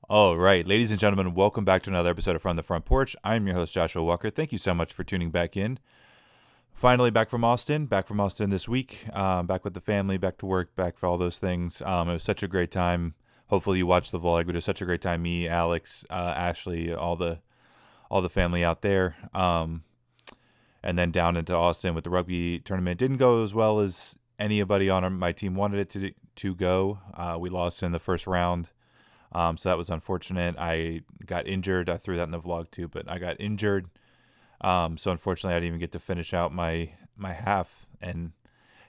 All right, ladies and gentlemen, welcome back to another episode of From The Front Porch. I'm your host, Joshua Walker. Thank you so much for tuning back in. Finally back from Austin this week, back with the family, back to work, back for all those things. It was such a great time. Hopefully you watched the vlog, but it was such a great time. Me, Alex, Ashley, all the family out there. And then down into Austin with the rugby tournament. Didn't go as well as anybody on my team wanted it to go. We lost in the first round. So that was unfortunate. I got injured. I threw that in the vlog too, but I got injured. So unfortunately, I didn't even get to finish out my half. And,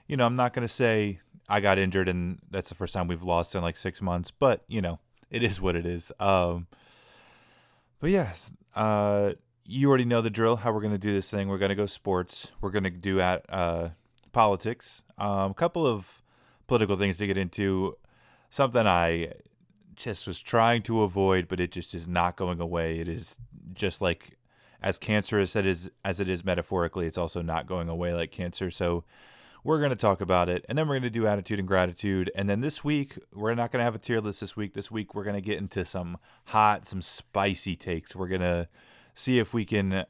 I'm not going to say I got injured and that's the first time we've lost in like 6 months, but, it is what it is. But yeah, you already know the drill, how we're going to do this thing. We're going to go sports. We're going to do politics. A couple of political things to get into. Something I just was trying to avoid, but it just is not going away. It is just like as cancerous as it is metaphorically, it's also not going away like cancer. So we're going to talk about it, and then we're going to do attitude and gratitude. And then this week, we're not going to have a tier list this week. This week, we're going to get into some spicy takes. We're going to see if we can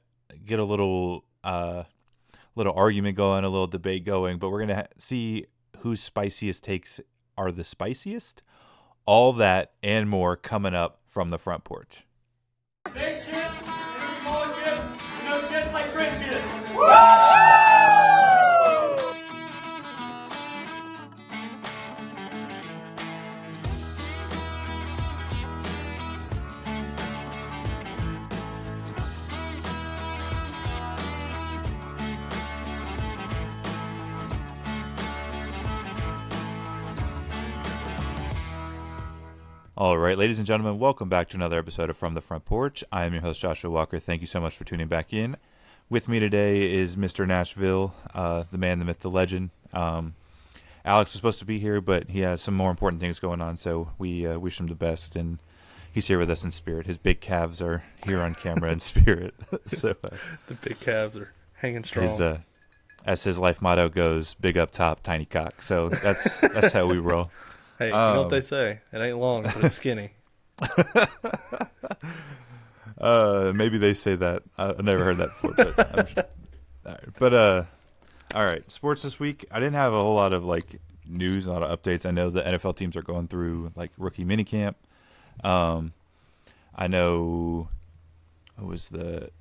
get a little argument going, a little debate going, but we're going to see whose spiciest takes are the spiciest. All that and more coming up from the front porch. Big shits and small shits, shits like friendships. Woo! All right, ladies and gentlemen, welcome back to another episode of From the Front Porch. I am your host, Joshua Walker. Thank you so much for tuning back in. With me today is Mr. Nash-Ville, the man, the myth, the legend. Alex was supposed to be here, but he has some more important things going on, so we wish him the best, and he's here with us in spirit. His big calves are here on camera in spirit. So the big calves are hanging strong. As his life motto goes, big up top, tiny cock. So that's how we roll. Hey, you know what they say? It ain't long, but it's skinny. Maybe they say that. I've never heard that before. But I'm sure. All right. Sports this week. I didn't have a whole lot of news, a lot of updates. I know the NFL teams are going through rookie minicamp. I know it was the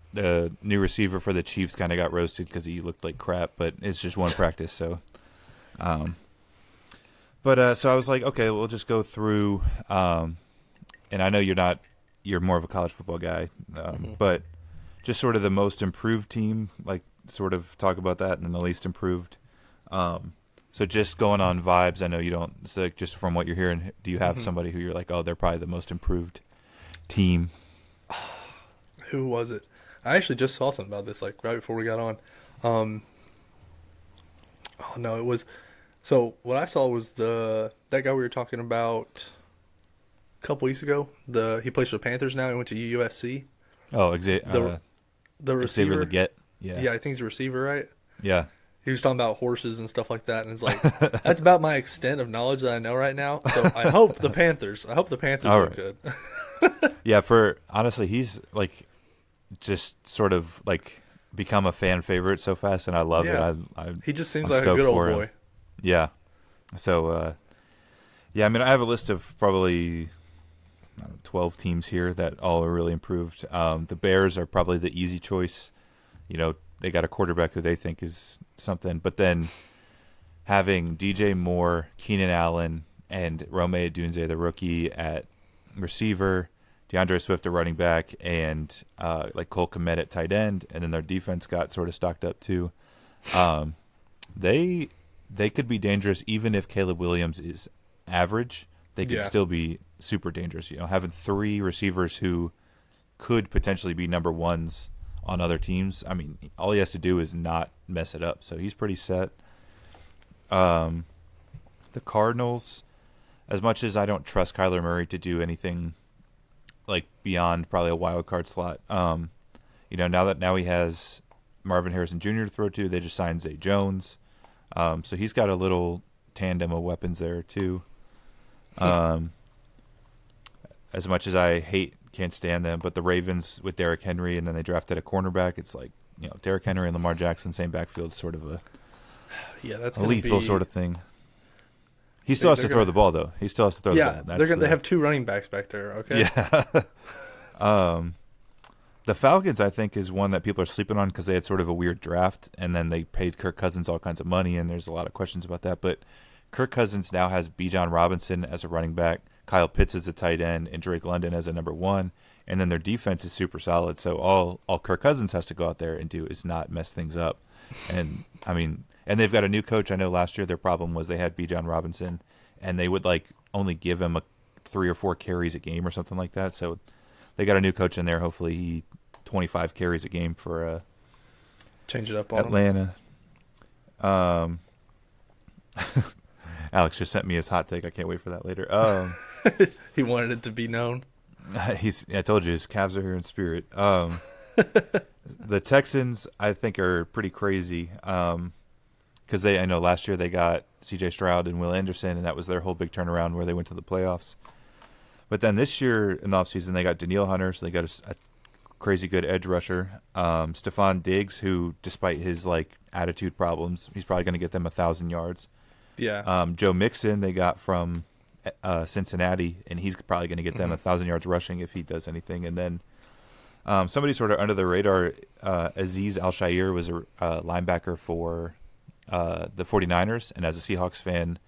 new receiver for the Chiefs kind of got roasted because he looked like crap, but it's just one practice, so. So I was like, okay, we'll just go through, and I know you're more of a college football guy, but just sort of the most improved team, sort of talk about that, and then the least improved. So just going on vibes, I know you don't, so just from what you're hearing, do you have somebody who you're like, oh, they're probably the most improved team? Who was it? I actually just saw something about this, right before we got on. Oh, no, it was... So what I saw was that guy we were talking about a couple weeks ago. He plays for the Panthers now. He went to USC. Oh, the receiver. Yeah, I think he's a receiver, right? Yeah. He was talking about horses and stuff like that, and it's like that's about my extent of knowledge that I know right now. So I hope the Panthers look good. Yeah, honestly, he's just sort of become a fan favorite so fast, and I love it. He just seems I'm like a good old him. boy. Yeah. So, I mean, I have a list of probably 12 teams here that all are really improved. The Bears are probably the easy choice. They got a quarterback who they think is something. But then having DJ Moore, Keenan Allen, and Rome Odunze, the rookie, at receiver, DeAndre Swift, the running back, and Cole Kmet at tight end, and then their defense got sort of stocked up too. They could be dangerous even if Caleb Williams is average. They could still be super dangerous. Having three receivers who could potentially be number ones on other teams. I mean, all he has to do is not mess it up. So he's pretty set. The Cardinals, as much as I don't trust Kyler Murray to do anything beyond probably a wild card slot, now he has Marvin Harrison Jr. to throw to. They just signed Zay Jones. So he's got a little tandem of weapons there too. as much as I can't stand them, but the Ravens with Derrick Henry, and then they drafted a cornerback. It's like, Derrick Henry and Lamar Jackson, same backfield, sort of that's a lethal sort of thing. He still has to throw the ball, though. He still has to throw the ball. Yeah, they have 2 running backs back there. Okay. Yeah. The Falcons, I think, is one that people are sleeping on because they had sort of a weird draft, and then they paid Kirk Cousins all kinds of money, and there's a lot of questions about that. But Kirk Cousins now has Bijan Robinson as a running back, Kyle Pitts as a tight end, and Drake London as a number 1. And then their defense is super solid. So all Kirk Cousins has to go out there and do is not mess things up. And and they've got a new coach. I know last year their problem was they had Bijan Robinson, and they would only give him 3 or 4 carries a game or something like that. So they got a new coach in there. Hopefully he 25 carries a game for change it up on Atlanta. Alex just sent me his hot take. I can't wait for that later. He wanted it to be known. I told you his Cavs are here in spirit. The Texans, I think, are pretty crazy because I know last year they got C.J. Stroud and Will Anderson, and that was their whole big turnaround where they went to the playoffs. But then this year in the offseason, they got Danielle Hunter, so they got a crazy good edge rusher. Stephon Diggs, who, despite his attitude problems, he's probably going to get them 1,000 yards. Yeah. Joe Mixon, they got from Cincinnati, and he's probably going to get them 1,000 yards rushing if he does anything. And then somebody sort of under the radar, Azeez Al-Shaair was a linebacker for the 49ers, and as a Seahawks fan,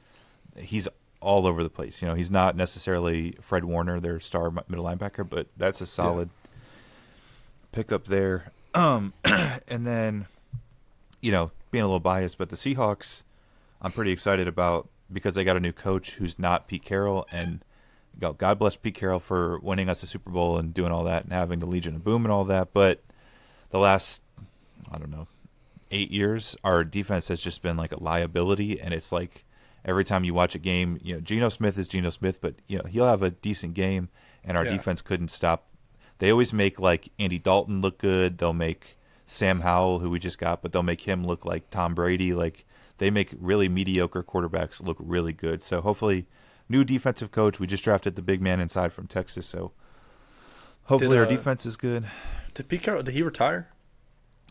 he's all over the place. He's not necessarily Fred Warner, their star middle linebacker, but that's a solid pickup there. And then, being a little biased, but the Seahawks, I'm pretty excited about because they got a new coach who's not Pete Carroll, and God bless Pete Carroll for winning us the Super Bowl and doing all that and having the Legion of Boom and all that. But the last, 8 years, our defense has just been like a liability, and it's like every time you watch a game, Geno Smith is Geno Smith, but he'll have a decent game, and our defense couldn't stop. They always make Andy Dalton look good. They'll make Sam Howell, who we just got, but they'll make him look like Tom Brady. They make really mediocre quarterbacks look really good. So hopefully, new defensive coach. We just drafted the big man inside from Texas, so hopefully our defense is good. Did Pete Carroll, did he retire?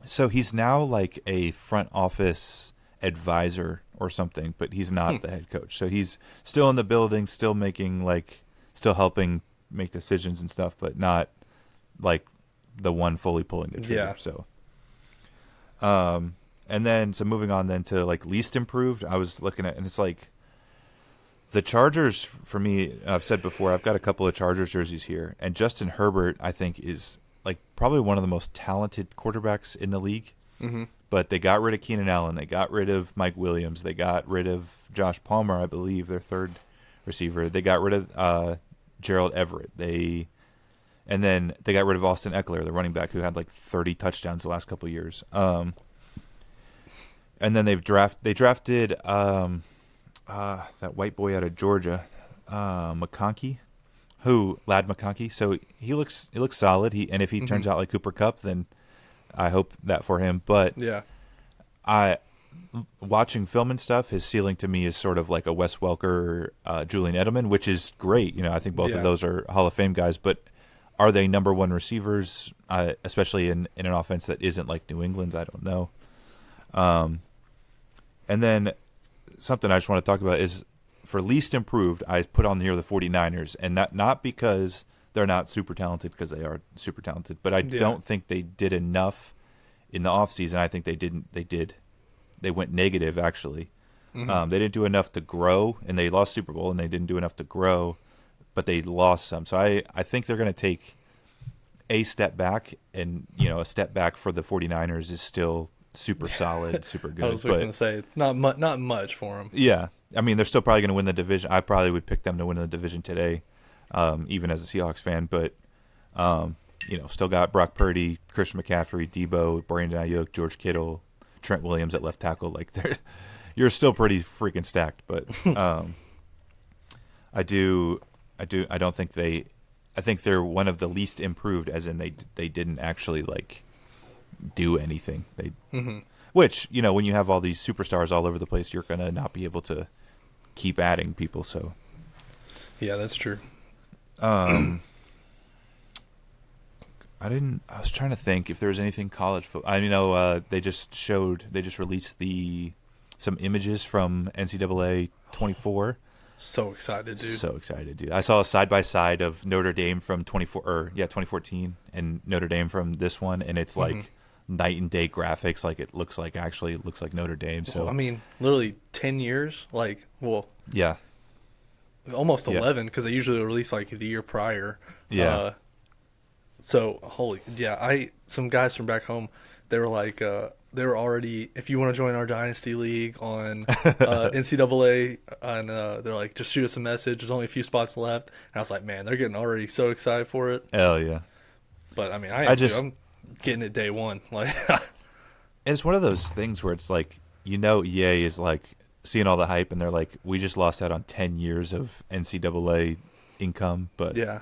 So he's now a front office advisor or something, but he's not the head coach. So he's still in the building, still making still helping make decisions and stuff, but not the one fully pulling the trigger. Yeah. So, and then moving on then to least improved, I was looking at, and it's the Chargers for me. I've said before, I've got a couple of Chargers jerseys here, and Justin Herbert I think is probably one of the most talented quarterbacks in the league. Mm-hmm. But they got rid of Keenan Allen, they got rid of Mike Williams, they got rid of Josh Palmer, I believe, their third receiver. They got rid of Gerald Everett. And then they got rid of Austin Eckler, the running back who had 30 touchdowns the last couple of years. And then they drafted that white boy out of Georgia, McConkey, Lad McConkey. So he looks solid. And if he turns out like Cooper Kupp, then I hope that for him. But watching film and stuff, his ceiling to me is sort of like a Wes Welker, Julian Edelman, which is great. I think both of those are Hall of Fame guys, but are they number one receivers, especially in an offense that isn't like New England's? I don't know. And then something I just want to talk about is for least improved, I put on here the 49ers, and that not because they're not super talented, because they are super talented, but I don't think they did enough in the offseason. I think they went negative, actually. They didn't do enough to grow, and they lost Super Bowl, and they didn't do enough to grow, but they lost some. So I think they're going to take a step back, and a step back for the 49ers is still super solid, super good. I was going to say, it's not much for them. Yeah. I mean, they're still probably going to win the division. I probably would pick them to win the division today, even as a Seahawks fan. But, still got Brock Purdy, Christian McCaffrey, Debo, Brandon Ayuk, George Kittle, Trent Williams at left tackle. You're still pretty freaking stacked. But I think they're one of the least improved, as in they didn't actually do anything. Which, when you have all these superstars all over the place, you're going to not be able to keep adding people. So, yeah, that's true. I was trying to think if there was anything college football. They just released some images from NCAA 24. So excited, dude. So excited, dude. I saw a side by side of Notre Dame from 2014 and Notre Dame from this one, and it's like night and day graphics. Like it looks like Notre Dame. So Well, I mean, literally 10 years. Like, well, yeah, almost 11 because they usually release like the year prior. Yeah. Some guys from back home, they were like, they were already, if you want to join our dynasty league on NCAA, and they're like, just shoot us a message. There's only a few spots left. And I was like, man, they're getting already so excited for it. Hell yeah. But I mean, I'm getting it day one. Like, and it's one of those things where it's like, EA is like seeing all the hype, and they're like, we just lost out on 10 years of NCAA income. But yeah.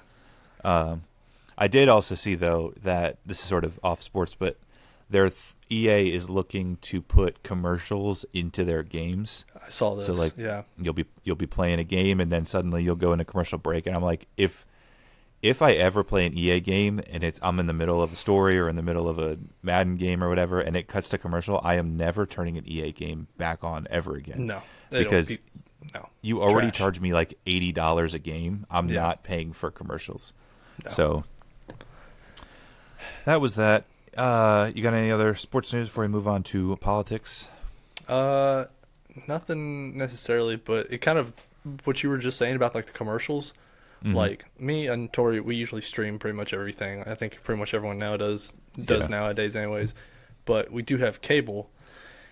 I did also see, though, that this is sort of off sports, but EA is looking to put commercials into their games. I saw this. So like, you'll be playing a game, and then suddenly you'll go in a commercial break, and I'm like, if I ever play an EA game and I'm in the middle of a story or in the middle of a Madden game or whatever, and it cuts to commercial, I am never turning an EA game back on ever again. No, because you already trash. charge me like $80 a game. I'm not paying for commercials. No. So that was that. You got any other sports news before we move on to politics? Nothing necessarily, but it kind of what you were just saying about like the commercials. Mm-hmm. Like me and Tori, we usually stream pretty much everything. I think pretty much everyone now does nowadays, anyways. But we do have cable,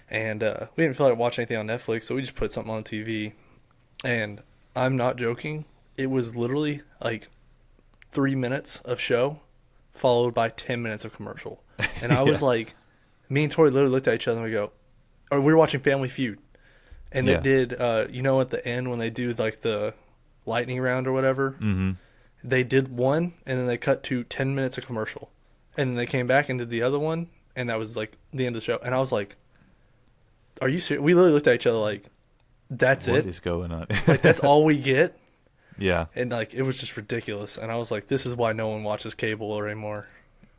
and we didn't feel like watching anything on Netflix, so we just put something on TV. And I'm not joking; it was literally like 3 minutes of show, followed by 10 minutes of commercial. And I was like, me and Tori literally looked at each other and we go, or we were watching Family Feud. And they did, at the end when they do like the lightning round or whatever, they did one and then they cut to 10 minutes of commercial. And then they came back and did the other one. And that was like the end of the show. And I was like, are you serious? We literally looked at each other like, that's it? What is going on? Like, that's all we get? Yeah. And like, it was just ridiculous. And I was like, this is why no one watches cable anymore.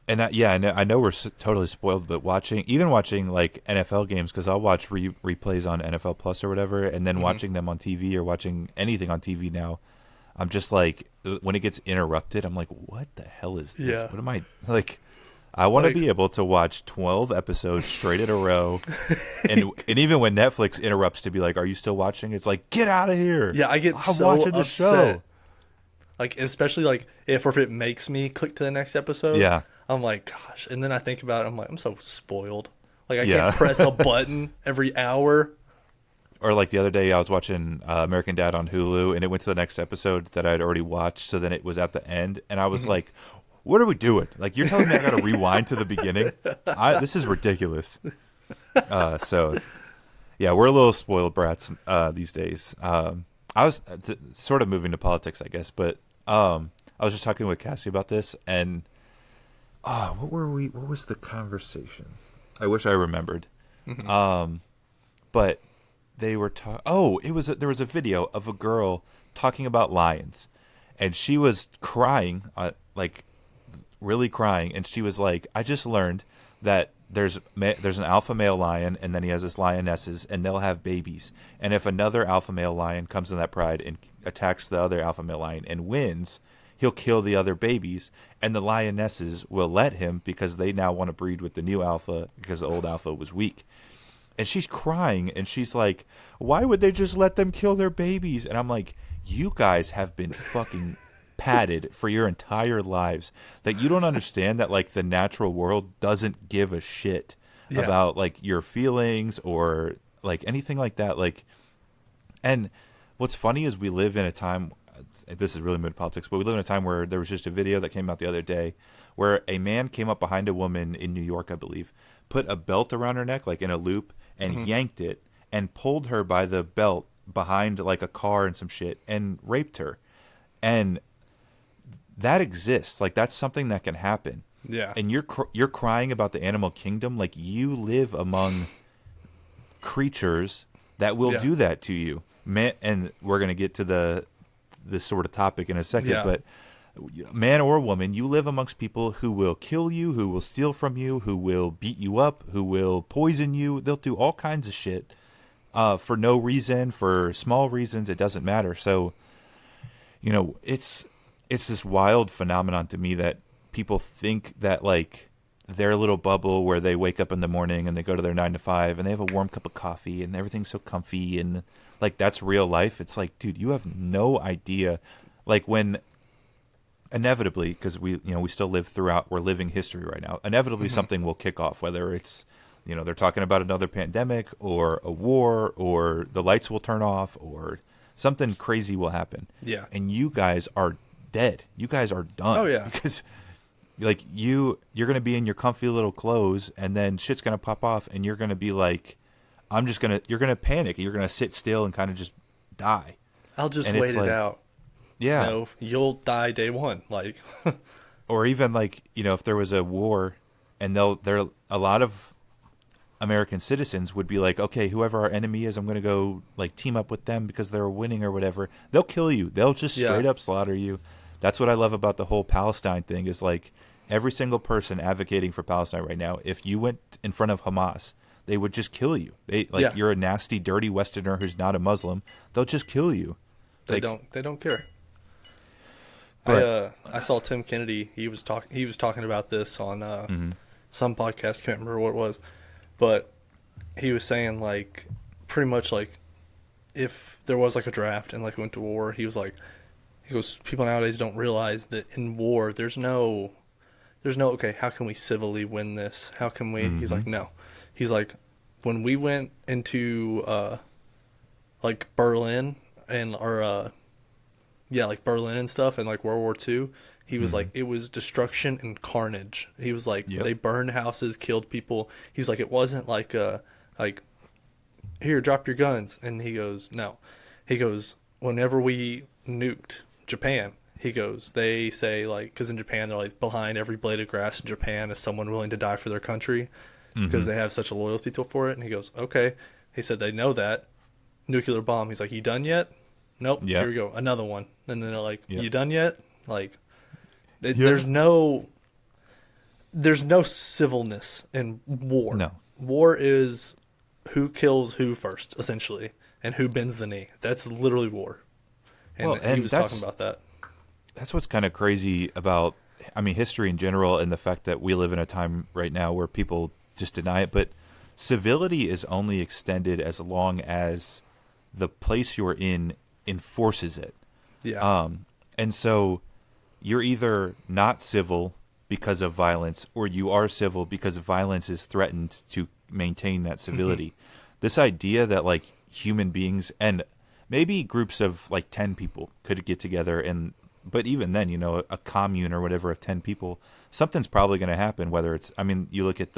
And I know we're totally spoiled, but watching like NFL games, because I'll watch replays on NFL Plus or whatever, and then watching them on TV or watching anything on TV now, I'm just like, when it gets interrupted, I'm like, what the hell is this? Yeah. What am I like? I want to be able to watch 12 episodes straight in a row, and even when Netflix interrupts to be like, "Are you still watching?" It's like, get out of here! Yeah, I get I'm so watching the upset. show. Like, especially like if it makes me click to the next episode. Yeah. I'm like, gosh. And then I think about it, I'm like, I'm so spoiled. Like, I can't press a button every hour. Or like the other day, I was watching American Dad on Hulu, and it went to the next episode that I'd already watched. So then it was at the end, and I was like, "What are we doing? Like, you're telling me I got to rewind to the beginning? This is ridiculous." So, yeah, we're a little spoiled brats these days. I was sort of moving to politics, I guess, but I was just talking with Cassie about this, and what was the conversation? I wish I remembered. But they were there was a video of a girl talking about lions, and she was crying, like really crying, and she was like, I just learned that there's an alpha male lion, and then he has his lionesses, and they'll have babies, and if another alpha male lion comes in that pride and attacks the other alpha male lion and wins, he'll kill the other babies, and the lionesses will let him because they now want to breed with the new alpha because the old alpha was weak. And she's crying, and she's like, why would they just let them kill their babies? And I'm like, you guys have been fucking padded for your entire lives that you don't understand that, like, the natural world doesn't give a shit about, like, your feelings or, like, anything like that. Like, and what's funny is we live in a time, this is really mid politics, but we live in a time where there was just a video that came out the other day where a man came up behind a woman in New York, I believe, put a belt around her neck, like in a loop, and yanked it and pulled her by the belt behind like a car and some shit and raped her. And that exists. Like, that's something that can happen. Yeah. And you're crying about the animal kingdom. Like, you live among creatures that will do that to you. Man, and we're going to get to this sort of topic in a second, but man or woman, you live amongst people who will kill you, who will steal from you, who will beat you up, who will poison you. They'll do all kinds of shit for no reason, for small reasons. It doesn't matter. So, it's this wild phenomenon to me that people think that like their little bubble where they wake up in the morning and they go to their 9 to 5 and they have a warm cup of coffee and everything's so comfy and like that's real life. It's like, dude, you have no idea. Like when inevitably, because we still live throughout, we're living history right now. Inevitably, something will kick off, whether it's, they're talking about another pandemic or a war or the lights will turn off or something crazy will happen. Yeah. And you guys are dead. You guys are done. Oh, yeah. Because like you're going to be in your comfy little clothes and then shit's going to pop off and you're going to be like, you're going to panic. You're going to sit still and kind of just die. I'll just and wait it out. Yeah. No, you'll die day one. Like, or even like, if there was a war and there a lot of American citizens would be like, okay, whoever our enemy is, I'm going to go like team up with them because they're winning or whatever. They'll kill you. They'll just straight up slaughter you. That's what I love about the whole Palestine thing is like every single person advocating for Palestine right now, if you went in front of Hamas, they would just kill you. You're a nasty, dirty Westerner who's not a Muslim. They'll just kill you. They don't care. But, I saw Tim Kennedy. He was talking about this on some podcast. Can't remember what it was, but he was saying like pretty much like if there was like a draft and like went to war, he goes people nowadays don't realize that in war there's no okay, how can we civilly win this? How can we? He's like no. He's like when we went into like Berlin and like Berlin and stuff and like World War II, he was like, it was destruction and carnage. He was like, they burned houses, killed people. He's like, it wasn't like like, here, drop your guns. And he goes, no. He goes, whenever we nuked Japan, he goes, they say like, because in Japan, they're like, behind every blade of grass in Japan is someone willing to die for their country because they have such a loyalty for it. And he goes, okay. He said, they know that. Nuclear bomb. He's like, you done yet? Nope. Here we go. Another one. And then they're like, you done yet? Like, there's no civilness in war. No. War is who kills who first, essentially, and who bends the knee. That's literally war. And he was talking about that. That's what's kind of crazy about, history in general and the fact that we live in a time right now where people just deny it. But civility is only extended as long as the place you're in enforces it. Yeah. And so you're either not civil because of violence or you are civil because violence is threatened to maintain that civility. This idea that like human beings and maybe groups of like 10 people could get together but even then, a commune or whatever of 10 people, something's probably going to happen, whether it's, you look at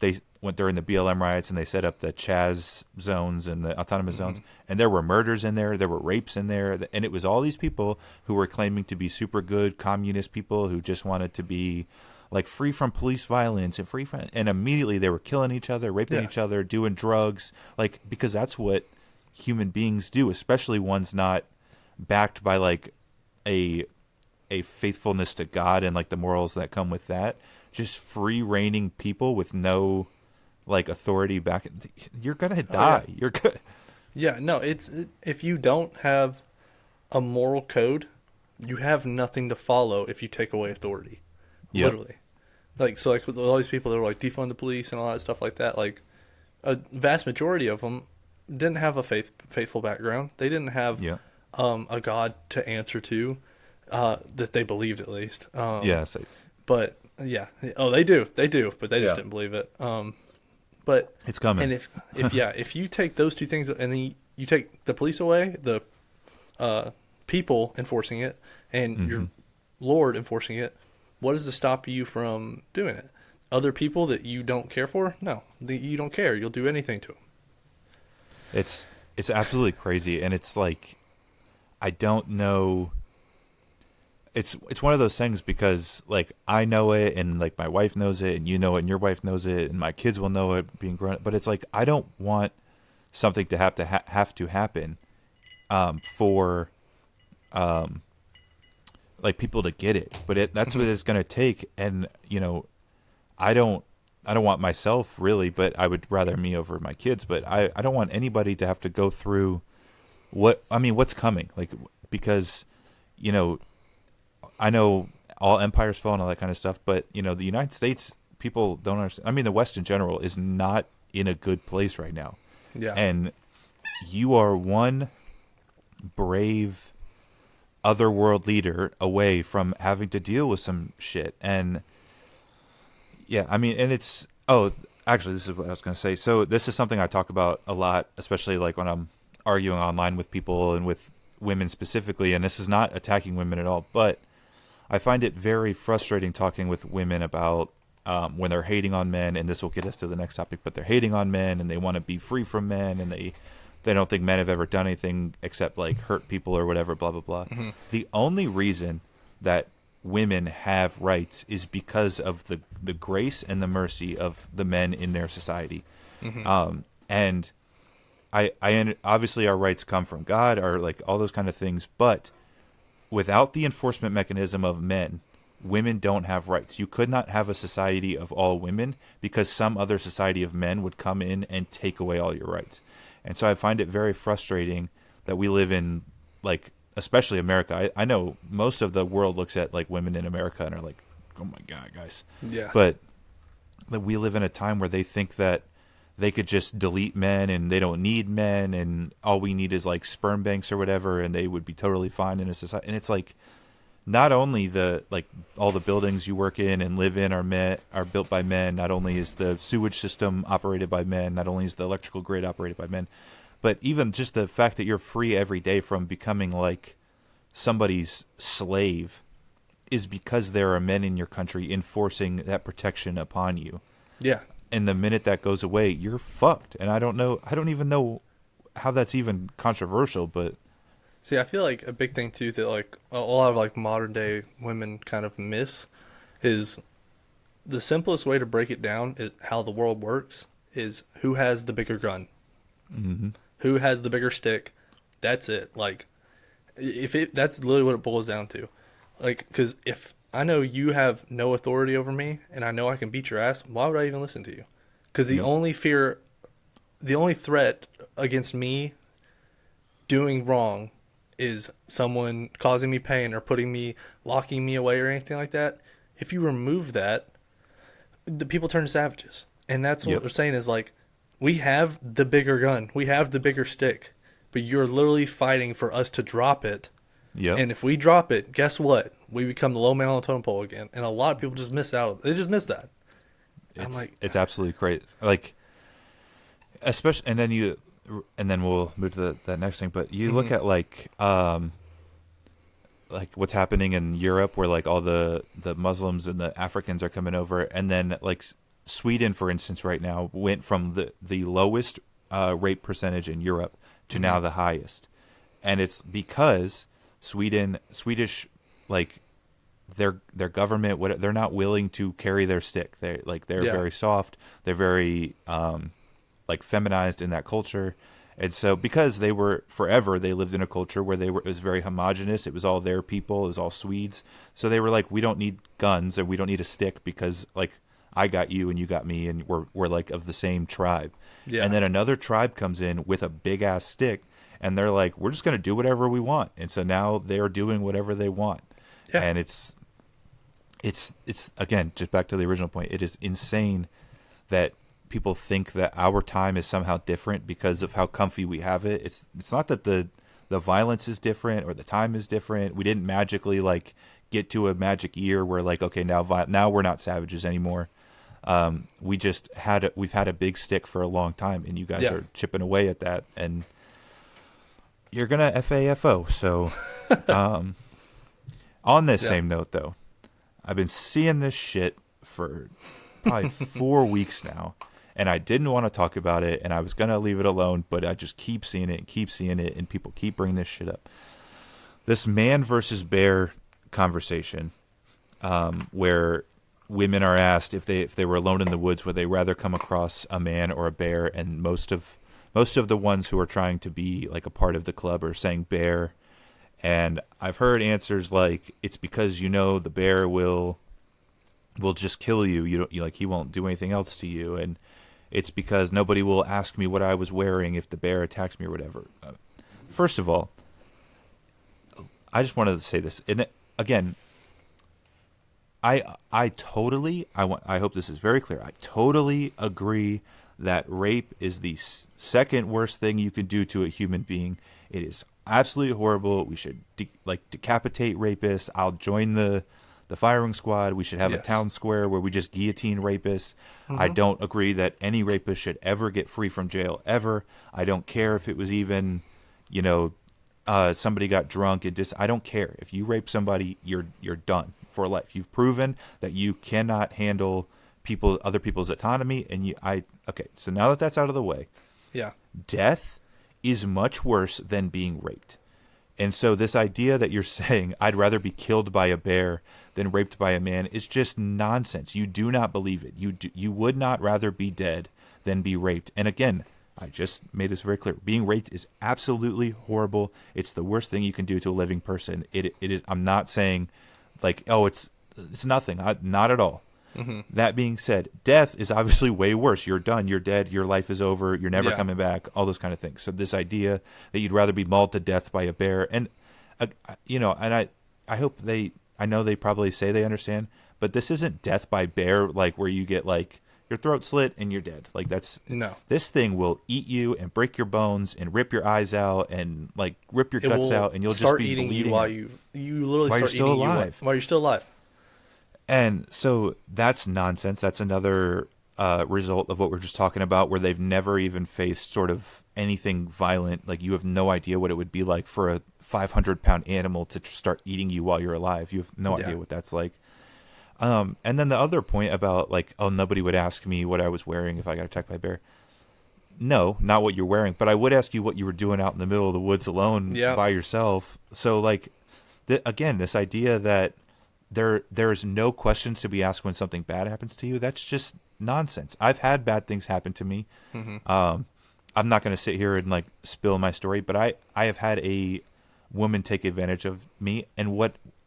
they went during the BLM riots and they set up the Chaz zones and the autonomous zones, and there were murders in there were rapes in there, and it was all these people who were claiming to be super good communist people who just wanted to be like free from police violence and immediately they were killing each other, raping each other, doing drugs, like because that's what human beings do, especially ones not backed by like a faithfulness to God and like the morals that come with that. Just free reigning people with no like authority back. You're gonna die. Oh, yeah. You're good. Yeah, no, if you don't have a moral code, you have nothing to follow if you take away authority. Yep. Literally. Like, so like with all these people that were like defund the police and all that stuff like that, like a vast majority of them didn't have a faithful background. They didn't have a God to answer to that they believed at least. But yeah, they do, but they just didn't believe it. But it's coming. And if you take those two things and then you take the police away, the people enforcing it, and your Lord enforcing it, what does to stop you from doing it? Other people that you don't care for? No, you don't care. You'll do anything to them. It's absolutely crazy, and it's like I don't know. It's one of those things because like I know it and like my wife knows it and you know it and your wife knows it and my kids will know it being grown up, but it's like I don't want something to have to happen for like people to get it, but that's what it's going to take. And I don't want myself really, but I would rather me over my kids. But I don't want anybody to have to go through what's coming, like, because I know all empires fall and all that kind of stuff, but the United States, people don't understand. I mean, the West in general is not in a good place right now. Yeah. And you are one brave other world leader away from having to deal with some shit. And yeah, I mean, and it's, actually, this is what I was going to say. So this is something I talk about a lot, especially like when I'm arguing online with people and with women specifically. And this is not attacking women at all, but I find it very frustrating talking with women about when they're hating on men, and this will get us to the next topic, but they're hating on men and they want to be free from men, and they don't think men have ever done anything except like hurt people or whatever, blah, blah, blah. Mm-hmm. The only reason that women have rights is because of the grace and the mercy of the men in their society. Mm-hmm. And I obviously our rights come from God, or like all those kind of things, but without the enforcement mechanism of men, women don't have rights. You could not have a society of all women because some other society of men would come in and take away all your rights. And so I find it very frustrating that we live in, like, especially America. I know most of the world looks at like women in America and are like, oh my God, guys. Yeah. But we live in a time where they think that they could just delete men and they don't need men, and all we need is like sperm banks or whatever, and they would be totally fine in a society. And it's like, not only all the buildings you work in and live in are built by men. Not only is the sewage system operated by men, not only is the electrical grid operated by men, but even just the fact that you're free every day from becoming like somebody's slave is because there are men in your country enforcing that protection upon you. Yeah. And the minute that goes away, you're fucked. And I don't even know how that's even controversial, but see, I feel like a big thing too that like a lot of like modern day women kind of miss is the simplest way to break it down is how the world works is who has the bigger gun, mm-hmm. who has the bigger stick. That's it. Like, that's literally what it boils down to. Like, because if I know you have no authority over me and I know I can beat your ass, why would I even listen to you? Because the only threat against me doing wrong is someone causing me pain or locking me away or anything like that. If you remove that, the people turn to savages. And that's what they're saying is like, we have the bigger gun. We have the bigger stick. But you're literally fighting for us to drop it. Yep. And if we drop it, guess what? We become the low man on the totem pole again. And a lot of people just miss out. They just miss that. It's absolutely crazy. Like, especially, and then we'll move to that next thing. But you look at like what's happening in Europe, where like all the Muslims and the Africans are coming over, and then like Sweden, for instance, right now went from the lowest rape percentage in Europe to now the highest, and it's because Swedish like their government, they're not willing to carry their stick. They're very soft. They're very like feminized in that culture. And so because they lived in a culture where it was very homogenous. It was all their people. It was all Swedes. So they were like, we don't need guns and we don't need a stick because like I got you and you got me and we're like of the same tribe. Yeah. And then another tribe comes in with a big ass stick and they're like, we're just going to do whatever we want. And so now they're doing whatever they want. Yeah. And it's again, just back to the original point. It is insane that people think that our time is somehow different because of how comfy we have it. It's not that the violence is different or the time is different. We didn't magically like get to a magic year where like, okay, now we're not savages anymore. We've had a big stick for a long time, and you guys are chipping away at that, and you're gonna FAFO. So, on this same note, though, I've been seeing this shit for probably 4 weeks now. And I didn't want to talk about it, and I was going to leave it alone, but I just keep seeing it, and people keep bringing this shit up. This man versus bear conversation, where women are asked if they were alone in the woods, would they rather come across a man or a bear? And most of the ones who are trying to be like a part of the club are saying bear. And I've heard answers like, it's because the bear will just kill you. He won't do anything else to you, and it's because nobody will ask me what I was wearing if the bear attacks me or whatever. First of all, I just wanted to say this, and again, I hope this is very clear. I totally agree that rape is the second worst thing you can do to a human being. It is absolutely horrible. We should decapitate rapists. I'll join the firing squad. We should have a town square where we just guillotine rapists. I don't agree that any rapist should ever get free from jail ever. I don't care if it was even, somebody got drunk and I don't care. If you rape somebody, you're done for life. You've proven that you cannot handle other people's autonomy, and okay. So now that that's out of the way, death is much worse than being raped. And so this idea that you're saying I'd rather be killed by a bear than raped by a man is just nonsense. You do not believe it. You would not rather be dead than be raped. And again, I just made this very clear. Being raped is absolutely horrible. It's the worst thing you can do to a living person. It is. I'm not saying it's nothing. Not at all. Mm-hmm. That being said, death is obviously way worse. You're done. You're dead. Your life is over. You're never coming back. All those kind of things. So this idea that you'd rather be mauled to death by a bear, and and I hope I know they probably say they understand, but this isn't death by bear where you get your throat slit and you're dead. That's no. This thing will eat you and break your bones and rip your eyes out and rip your guts out, and you'll just be eating bleeding you while you literally while start you're still eating alive. while you're still alive. And so that's nonsense. That's another result of what we're just talking about, where they've never even faced sort of anything violent. You have no idea what it would be like for a 500-pound animal to start eating you while you're alive. You have no idea what that's like. And then the other point about nobody would ask me what I was wearing if I got attacked by a bear. No, not what you're wearing, but I would ask you what you were doing out in the middle of the woods alone by yourself. So again, this idea that there's no questions to be asked when something bad happens to you, that's just nonsense. I've had bad things happen to me. Mm-hmm. I'm not going to sit here and spill my story, but I have had a woman take advantage of me, and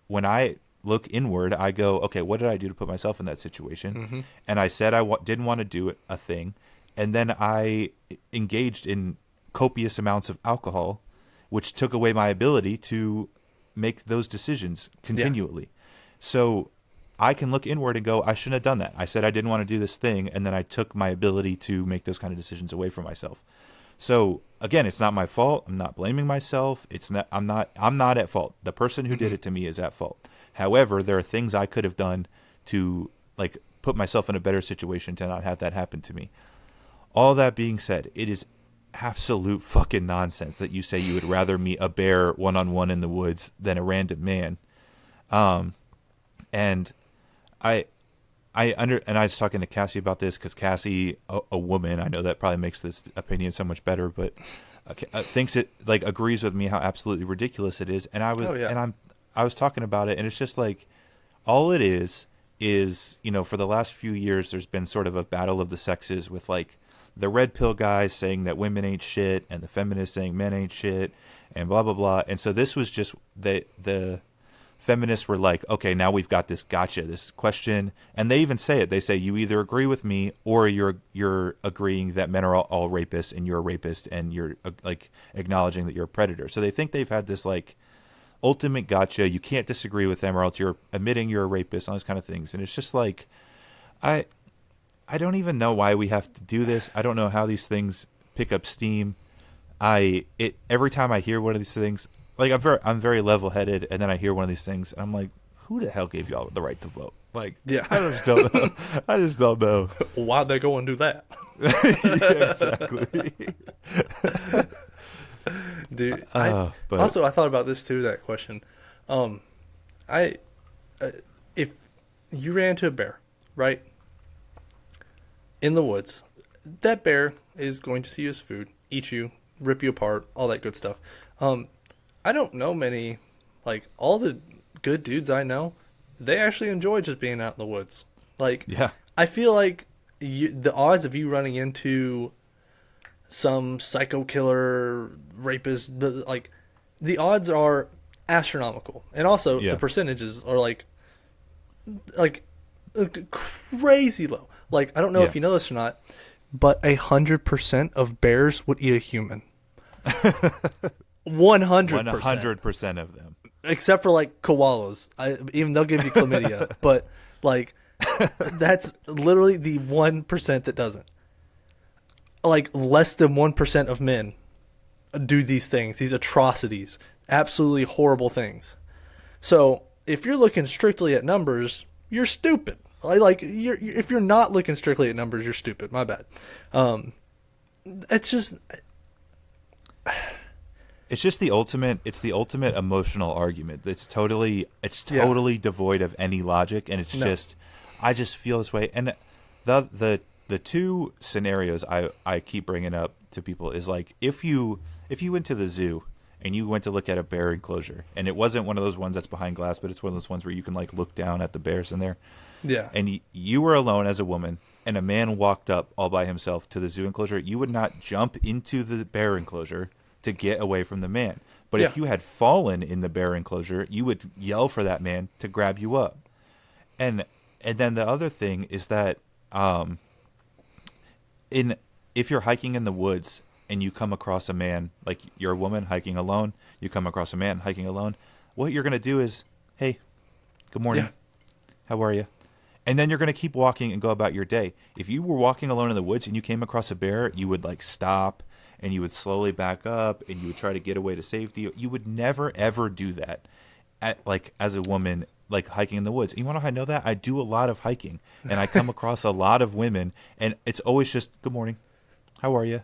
when I look inward, I go, okay, what did I do to put myself in that situation? Mm-hmm. And I said didn't want to do a thing, and then I engaged in copious amounts of alcohol, which took away my ability to make those decisions continually. So I can look inward and go, I shouldn't have done that. I said I didn't want to do this thing, and then I took my ability to make those kind of decisions away from myself. So again, it's not my fault. I'm not blaming myself. I'm not at fault. The person who did it to me is at fault. However, there are things I could have done to put myself in a better situation to not have that happen to me. All that being said, it is absolute fucking nonsense that you say you would rather meet a bear one-on-one in the woods than a random man. And I was talking to Cassie about this because Cassie, a woman, I know that probably makes this opinion so much better, but thinks it agrees with me how absolutely ridiculous it is. And I was talking about it, and it's just all it is for the last few years there's been sort of a battle of the sexes with the red pill guys saying that women ain't shit and the feminists saying men ain't shit and blah blah blah. And so this was just the feminists were okay, now we've got this this question, and they even say it. They say you either agree with me or you're agreeing that men are all rapists and you're a rapist and you're acknowledging that you're a predator. So they think they've had this ultimate gotcha. You can't disagree with them or else you're admitting you're a rapist, all those kind of things. And it's just I don't even know why we have to do this. I don't know how these things pick up steam. Every time I hear one of these things, I'm very level-headed, and then I hear one of these things, and I'm like, who the hell gave y'all the right to vote? I just don't know. I just don't know. Why'd they go and do that? Yeah, exactly. Dude, I thought about this too, that question. If you ran into a bear, right, in the woods, that bear is going to see you as food, eat you, rip you apart, all that good stuff. I don't know many, all the good dudes I know, they actually enjoy just being out in the woods. I feel the odds of you running into some psycho killer rapist, the odds are astronomical, and also Yeah. the percentages are like crazy low. Like, I don't know Yeah. if you know this or not, but 100% of bears would eat a human. 100%. 100% of them. Except for like koalas. Even they'll give you chlamydia, but like that's literally the 1% that doesn't. Like less than 1% of men do these things, these atrocities, absolutely horrible things. So if you're looking strictly at numbers, you're stupid. If you're not looking strictly at numbers, you're stupid. My bad. It's just. It's just the ultimate. It's the ultimate emotional argument. It's totally devoid of any logic, and it's just, I just feel this way. And the two scenarios I keep bringing up to people is like if you went to the zoo and you went to look at a bear enclosure, and it wasn't one of those ones that's behind glass, but it's one of those ones where you can like look down at the bears in there. Yeah. And you were alone as a woman, and a man walked up all by himself to the zoo enclosure. You would not jump into the bear enclosure to get away from the man. But if you had fallen in the bear enclosure, you would yell for that man to grab you up. And then the other thing is that if you're hiking in the woods and you come across a man, like you're a woman hiking alone, you come across a man hiking alone, what you're going to do is, hey, good morning. Yeah. How are you? And then you're going to keep walking and go about your day. If you were walking alone in the woods and you came across a bear, you would like stop and you would slowly back up and you would try to get away to safety. You would never, ever do that as a woman, like hiking in the woods. And you want to know how I know that? I do a lot of hiking and I come across a lot of women and it's always just, good morning. How are you?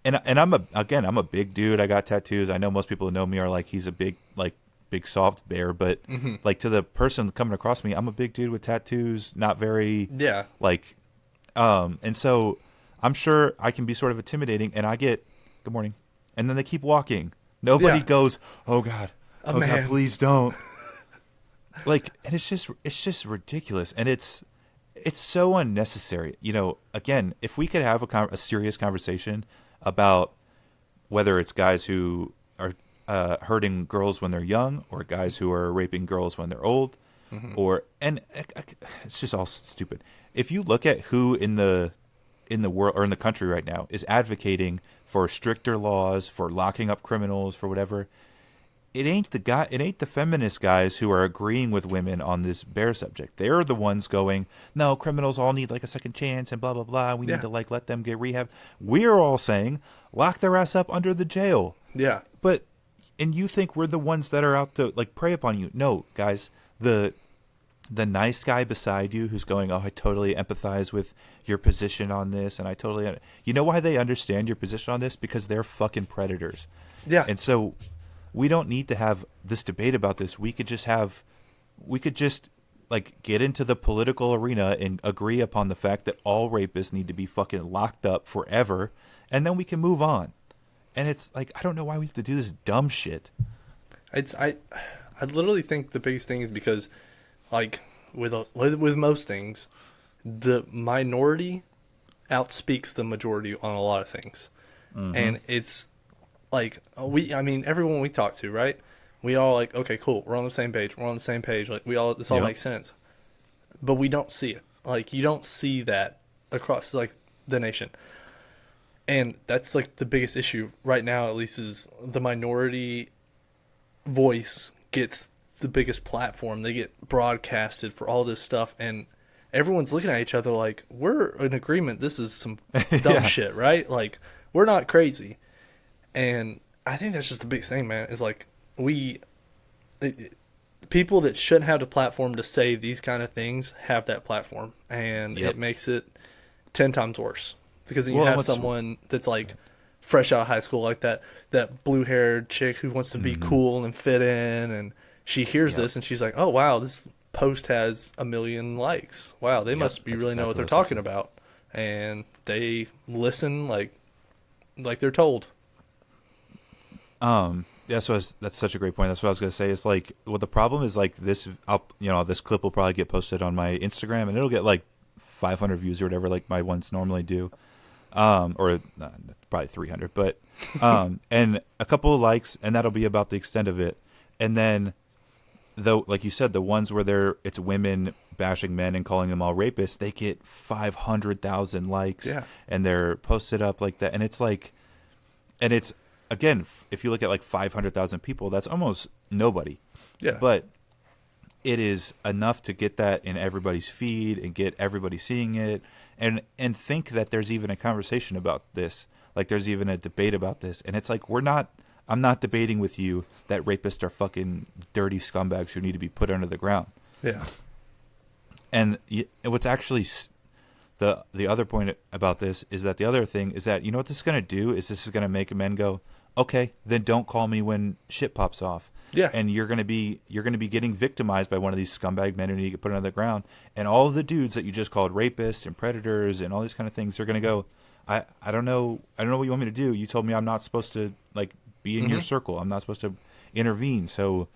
And I'm a big dude. I got tattoos. I know most people who know me are like, he's a big soft bear, but like to the person coming across me, I'm a big dude with tattoos, not very and so I'm sure I can be sort of intimidating, and I get good morning, and then they keep walking. Nobody goes, oh God, God, please don't. And it's just ridiculous, and it's so unnecessary. You know, again, if we could have a serious conversation about whether it's guys who are hurting girls when they're young, or guys who are raping girls when they're old, and it's just all stupid. If you look at who in the world or in the country right now is advocating for stricter laws, for locking up criminals, for whatever, it ain't the feminist guys who are agreeing with women on this bear subject. They're the ones going, no, criminals all need like a second chance and blah blah blah. We need to like let them get rehab. We're all saying lock their ass up under the jail. Yeah. And you think we're the ones that are out to like prey upon you? No, guys. The nice guy beside you who's going, oh, I totally empathize with your position on this, and I totally, you know why they understand your position on this? Because they're fucking predators. Yeah. And so we don't need to have this debate about this. We could just like get into the political arena and agree upon the fact that all rapists need to be fucking locked up forever, and then we can move on. And it's like, I don't know why we have to do this dumb shit. I literally think the biggest thing is because, like, with most things, the minority outspeaks the majority on a lot of things. And it's like everyone we talk to, right? We all like, okay, cool, we're on the same page. Like, this all makes sense. But we don't see it. Like, you don't see that across like the nation. And that's like the biggest issue right now, at least, is the minority voice gets the biggest platform. They get broadcasted for all this stuff, and everyone's looking at each other like, we're in agreement. This is some dumb shit, right? Like, we're not crazy. And I think that's just the biggest thing, man, is like people that shouldn't have the platform to say these kind of things have that platform, and it makes it 10 times worse. Because then you have someone that's like fresh out of high school, like that blue-haired chick who wants to be cool and fit in, and she hears this and she's like, oh wow, this post has 1 million likes. Wow, they must be really know what they're talking about. And they listen like they're told. So that's such a great point. That's what I was gonna say. It's like, well, the problem is like this. This clip will probably get posted on my Instagram, and it'll get like 500 views or whatever, like my ones normally do. Probably 300, but and a couple of likes, and that'll be about the extent of it. And then, though, like you said, the ones where it's women bashing men and calling them all rapists, they get 500,000 likes, and they're posted up like that. And it's like, and it's, again, if you look at like 500,000 people, that's almost nobody. Yeah. But it is enough to get that in everybody's feed and get everybody seeing it, and think that there's even a conversation about this. Like there's even a debate about this. And it's like, I'm not debating with you that rapists are fucking dirty scumbags who need to be put under the ground. Yeah. And what's actually the other point about this is that the other thing is that, you know what this is going to do is this is going to make men go, okay, then don't call me when shit pops off. Yeah. And you're going to be getting victimized by one of these scumbag men who need to get put under the ground. And all of the dudes that you just called rapists and predators and all these kind of things, they're going to go, I don't know what you want me to do. You told me I'm not supposed to like be in your circle. I'm not supposed to intervene. So,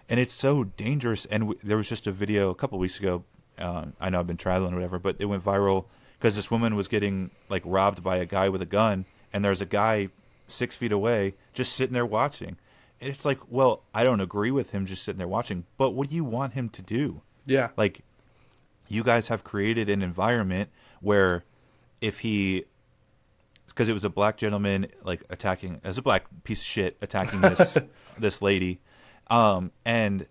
and it's so dangerous. And there was just a video a couple weeks ago. I know I've been traveling or whatever, but it went viral because this woman was getting like robbed by a guy with a gun, and there's a guy 6 feet away just sitting there watching. And it's like, well, I don't agree with him just sitting there watching, but what do you want him to do? Yeah. Like, you guys have created an environment where because it was a black gentleman like attacking, as a black piece of shit attacking this lady, and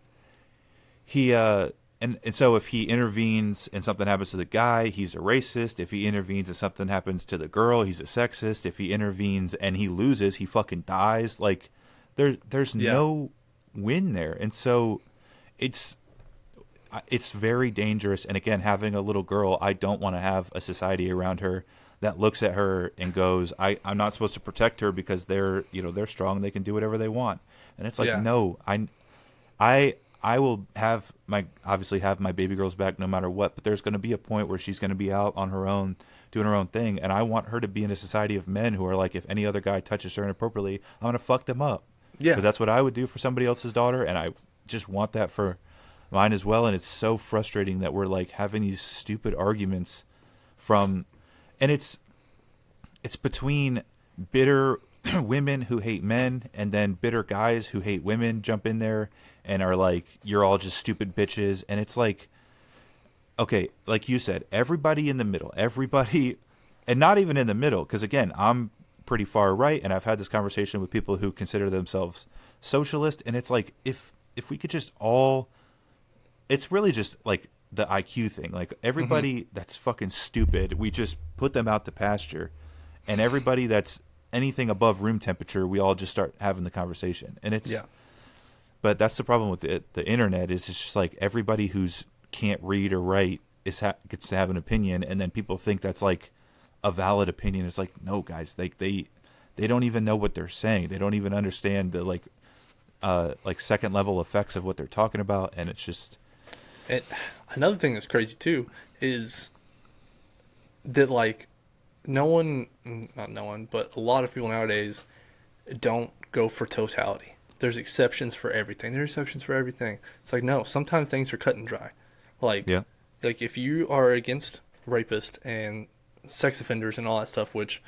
he and so if he intervenes and something happens to the guy, he's a racist. If he intervenes and something happens to the girl, he's a sexist. If he intervenes and he loses, he fucking dies. Like there's no win there, and so it's very dangerous. And again, having a little girl, I don't want to have a society around her that looks at her and goes, I'm not supposed to protect her because they're strong, they can do whatever they want. And it's like, no, I will obviously have my baby girl's back no matter what, but there's going to be a point where she's going to be out on her own doing her own thing, and I want her to be in a society of men who are like, if any other guy touches her inappropriately, I'm going to fuck them up. Yeah. Because that's what I would do for somebody else's daughter, and I just want that for mine as well. And it's so frustrating that we're like having these stupid arguments and it's between bitter women who hate men and then bitter guys who hate women jump in there and are like, you're all just stupid bitches. And it's like, okay, like you said, everybody in the middle, and not even in the middle, because again, I'm pretty far right, and I've had this conversation with people who consider themselves socialist, and it's like, if we could just all, it's really just like the IQ thing, like everybody that's fucking stupid, we just put them out to pasture, and everybody that's anything above room temperature, we all just start having the conversation. And it's but that's the problem with the internet, is it's just like everybody who's can't read or write gets to have an opinion, and then people think that's like a valid opinion. It's like, no, guys, they don't even know what they're saying. They don't even understand the like second level effects of what they're talking about. And it's just, and another thing that's crazy too is that like not no one, but a lot of people nowadays don't go for totality. There's exceptions for everything. It's like, no, sometimes things are cut and dry. Like if you are against rapists and sex offenders and all that stuff, which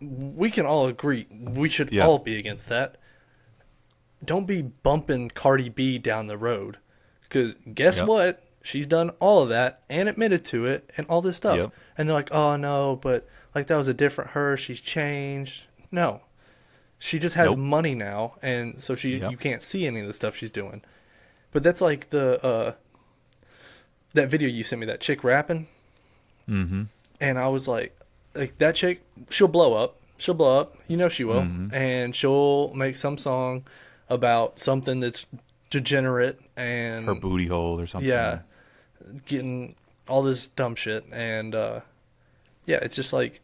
we can all agree we should all be against that, don't be bumping Cardi B down the road, because guess what? She's done all of that and admitted to it and all this stuff. And they're like, oh no, but like that was a different her. She's changed. No, she just has money now, and so you can't see any of the stuff she's doing. But that's like that video you sent me, that chick rapping. Mm-hmm. And I was like that chick, she'll blow up. You know she will. Mm-hmm. And she'll make some song about something that's degenerate and her booty hole or something. Yeah, getting all this dumb shit, and it's just like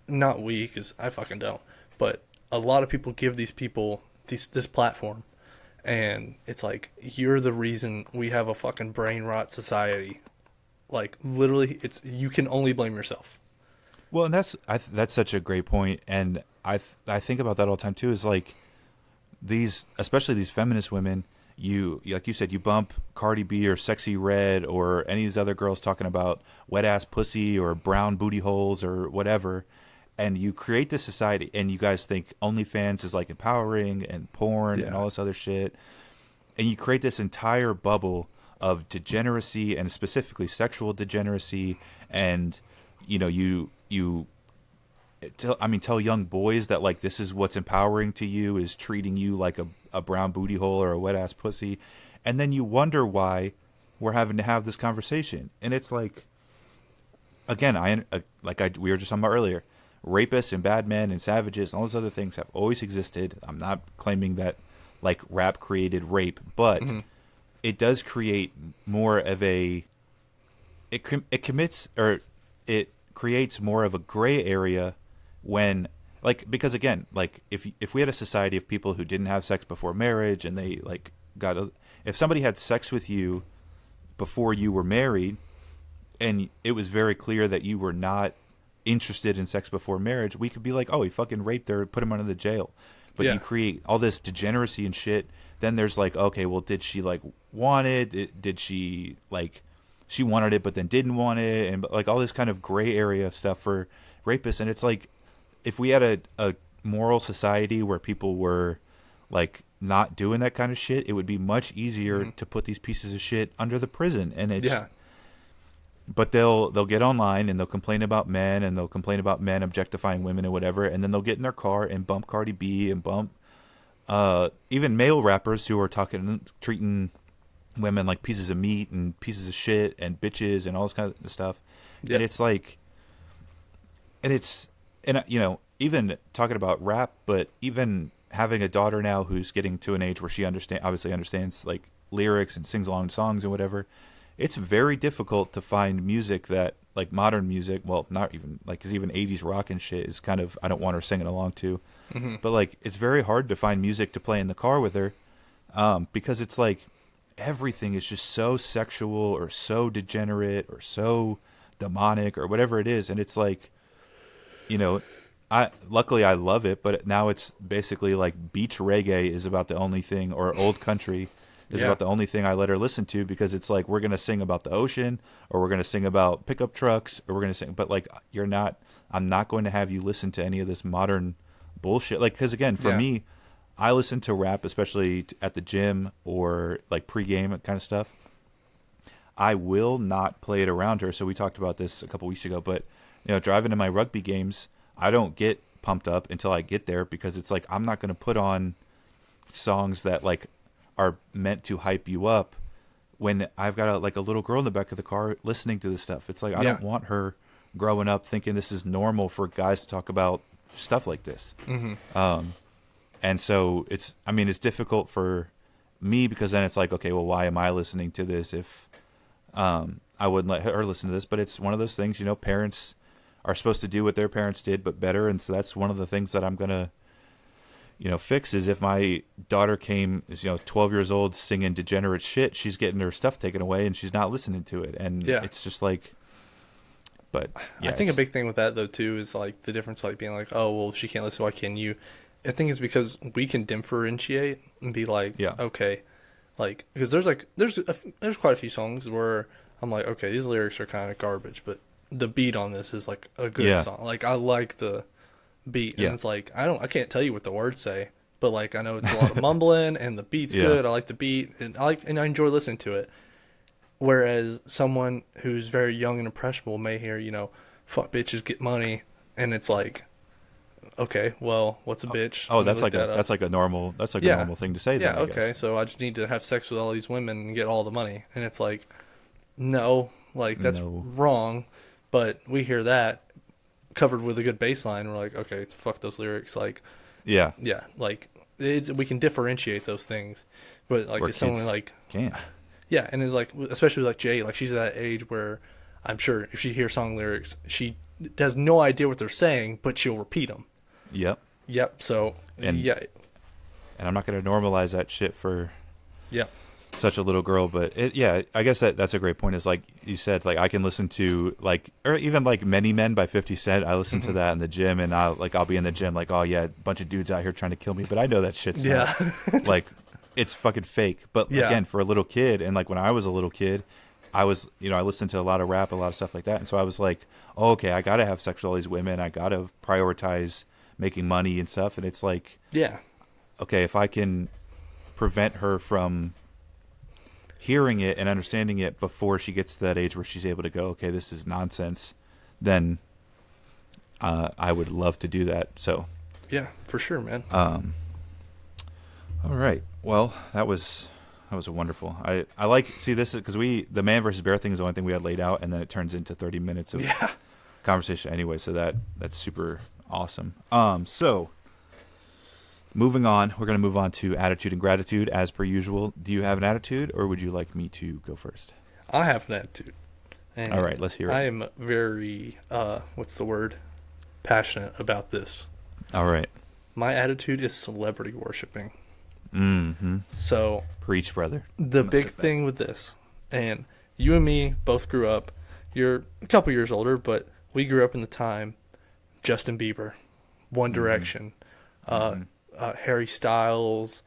not we, because I fucking don't, but a lot of people give these people this platform, and it's like, you're the reason we have a fucking brain rot society. Like, literally, you can only blame yourself. Well, and that's such a great point, and I think about that all the time too. Is like especially these feminist women. Like you said, you bump Cardi B or Sexy Red or any of these other girls talking about wet ass pussy or brown booty holes or whatever, and you create this society, and you guys think OnlyFans is like empowering and porn and all this other shit, and you create this entire bubble of degeneracy and specifically sexual degeneracy, and tell young boys that like this is what's empowering to you, is treating you like a brown booty hole or a wet ass pussy, and then you wonder why we're having to have this conversation. And it's like, again, we were just talking about earlier, rapists and bad men and savages and all those other things have always existed. I'm not claiming that like rap created rape, but it does create more of a it creates more of a gray area when, like, because again, like if we had a society of people who didn't have sex before marriage, and they like if somebody had sex with you before you were married, and it was very clear that you were not interested in sex before marriage, we could be like, oh, he fucking raped her, put him under the jail. But you create all this degeneracy and shit. Then there's like, okay, well, did she like want it? Did she like, she wanted it but then didn't want it? And like all this kind of gray area stuff for rapists. And it's like, if we had a moral society where people were like not doing that kind of shit, it would be much easier to put these pieces of shit under the prison. And it's but they'll get online and they'll complain about men, and they'll complain about men objectifying women and whatever, and then they'll get in their car and bump Cardi B and bump even male rappers who are treating women like pieces of meat and pieces of shit and bitches and all this kind of stuff. And it's like, even talking about rap, but even having a daughter now who's getting to an age where she obviously understands like lyrics and sings along songs and whatever, it's very difficult to find music that, like modern music, well, not even like, because even 80s rock and shit is kind of, I don't want her singing along to, but like it's very hard to find music to play in the car with her, because it's like everything is just so sexual or so degenerate or so demonic or whatever it is. And it's like, luckily I love it, but now it's basically like beach reggae is about the only thing, or old country is about the only thing I let her listen to, because it's like, we're going to sing about the ocean, or we're going to sing about pickup trucks, or we're going to sing, but like, I'm not going to have you listen to any of this modern bullshit. Like, cause again, for me, I listen to rap, especially at the gym or like pregame kind of stuff. I will not play it around her. So we talked about this a couple weeks ago, but driving to my rugby games, I don't get pumped up until I get there, because it's like, I'm not going to put on songs that like are meant to hype you up when I've got a little girl in the back of the car listening to this stuff. It's like, I don't want her growing up thinking this is normal for guys to talk about stuff like this. And so it's difficult for me, because then it's like, okay, well, why am I listening to this if I wouldn't let her listen to this? But it's one of those things, parents are supposed to do what their parents did, but better. And so that's one of the things that I'm going to, fix, is if my daughter is 12 years old singing degenerate shit, she's getting her stuff taken away and she's not listening to it. And it's just like, but I think a big thing with that though too is like the difference, like being like, oh, well, if she can't listen, why can you? I think it's because we can differentiate and be like, okay, like, because there's quite a few songs where I'm like, okay, these lyrics are kind of garbage, but the beat on this is like a good song. Like, I like the beat, and it's like, I can't tell you what the words say, but like, I know it's a lot of mumbling and the beat's good. I like the beat, and I enjoy listening to it. Whereas someone who's very young and impressionable may hear, fuck bitches, get money, and it's like, okay, well, what's a bitch? Oh, that's like a normal thing to say. Yeah, then, okay, so I just need to have sex with all these women and get all the money, and it's like, no, like that's wrong. But we hear that covered with a good bass line, we're like, okay, fuck those lyrics. Like, like we can differentiate those things. But like, it's someone like can't. Yeah, and it's like, especially like Jay, like she's at that age where I'm sure if she hears song lyrics, she has no idea what they're saying, but she'll repeat them. Yep. So and I'm not going to normalize that shit for such a little girl, but I guess that's a great point. Is like you said, like I can listen to or even like Many Men by 50 Cent. I listen to that in the gym, and I'll be in the gym like, oh yeah, a bunch of dudes out here trying to kill me, but I know that shit's not, like, it's fucking fake. But again, for a little kid, and like when I was a little kid, I was, I listened to a lot of rap, a lot of stuff like that. And so I was like, oh, okay, I got to have sex with all these women. I got to prioritize making money and stuff. And it's like, Yeah. okay, if I can prevent her from hearing it and understanding it before she gets to that age where she's able to go, okay, this is nonsense, then I would love to do that. So Yeah, for sure, man. all right, well, that was a wonderful. I like, see, this is because the man versus bear thing is the only thing we had laid out, and then it turns into 30 minutes of conversation anyway, so that's super awesome. So moving on, we're going to move on to attitude and gratitude as per usual. Do you have an attitude, or would you like me to go first? I have an attitude. And all right, let's hear it. I am very, passionate about this. All right. My attitude is celebrity worshiping. Mm-hmm. So preach, brother. The big thing with this, and you and me both grew up, you're a couple years older, but we grew up in the time Justin Bieber, One Direction, Harry Styles,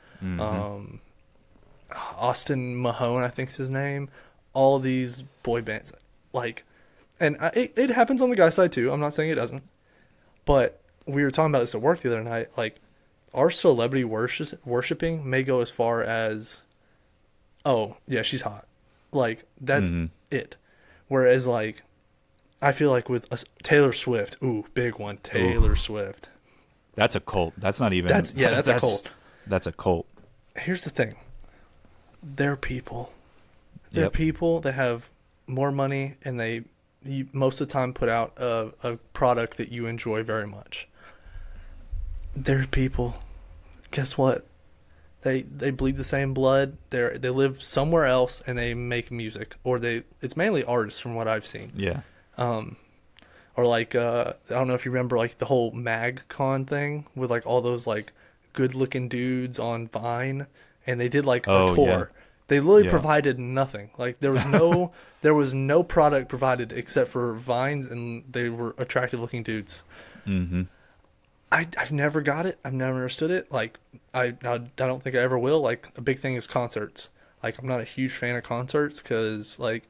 Austin Mahone, I think's his name, all these boy bands. Like, and it happens on the guy side too. I'm not saying it doesn't. But we were talking about this at work the other night. Like, our celebrity worshiping may go as far as, oh, yeah, she's hot. Like, that's it. Whereas, like, I feel like with Taylor Swift, ooh, big one, Taylor Swift. That's a cult. That's not even. That's a cult. That's a cult. Here's the thing. They're people. They're people that have more money, and you most of the time put out a product that you enjoy very much. They're people. Guess what? They bleed the same blood. They live somewhere else, and they make music, or it's mainly artists from what I've seen. Yeah. Or like I don't know if you remember like the whole MagCon thing with like all those like good looking dudes on Vine, and they did like a tour. Yeah. They literally provided nothing. Like there was no product provided except for vines, and they were attractive looking dudes. Mm-hmm. I've never got it. I've never understood it. Like I don't think I ever will. Like a big thing is concerts. Like I'm not a huge fan of concerts because like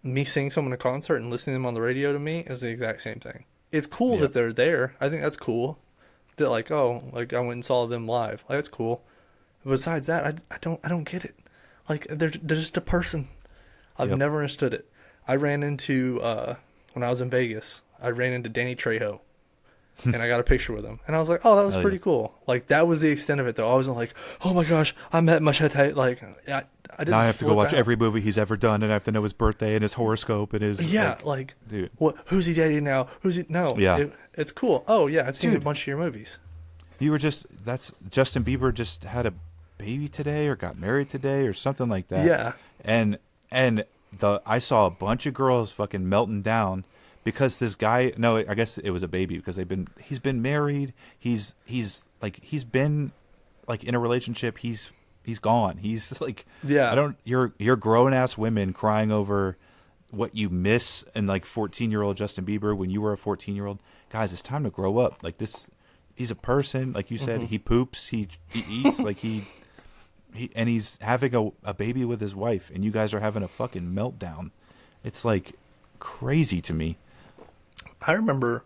me seeing someone in a concert and listening to them on the radio to me is the exact same thing. It's cool that they're there. I think that's cool. That like, oh, like I went and saw them live. Like that's cool. But besides that, I don't get it. Like they're just a person. I've never understood it. I ran into when I was in Vegas, I ran into Danny Trejo. And I got a picture with him. And I was like, oh, that was pretty cool. Like, that was the extent of it, though. I wasn't like, oh, my gosh, I met Machete. Like, I didn't Now I have to go watch out. every movie he's ever done, and I have to know his birthday and his horoscope and his... Yeah, dude. What? Who's he dating now? Who's he... No. Yeah. It's cool. Oh, yeah, I've seen Dude. a bunch of your movies. You were that's Justin Bieber just had a baby today or got married today or something like that. Yeah. And I saw a bunch of girls fucking melting down because this guy, no, I guess it was a baby because he's been married. He's been like in a relationship. He's gone. He's like, you're grown ass women crying over what you miss in like 14-year-old Justin Bieber when you were a 14-year-old. Guys, it's time to grow up. Like this, he's a person. Like you said, he poops, he eats, like and he's having a baby with his wife, and you guys are having a fucking meltdown. It's like crazy to me. I remember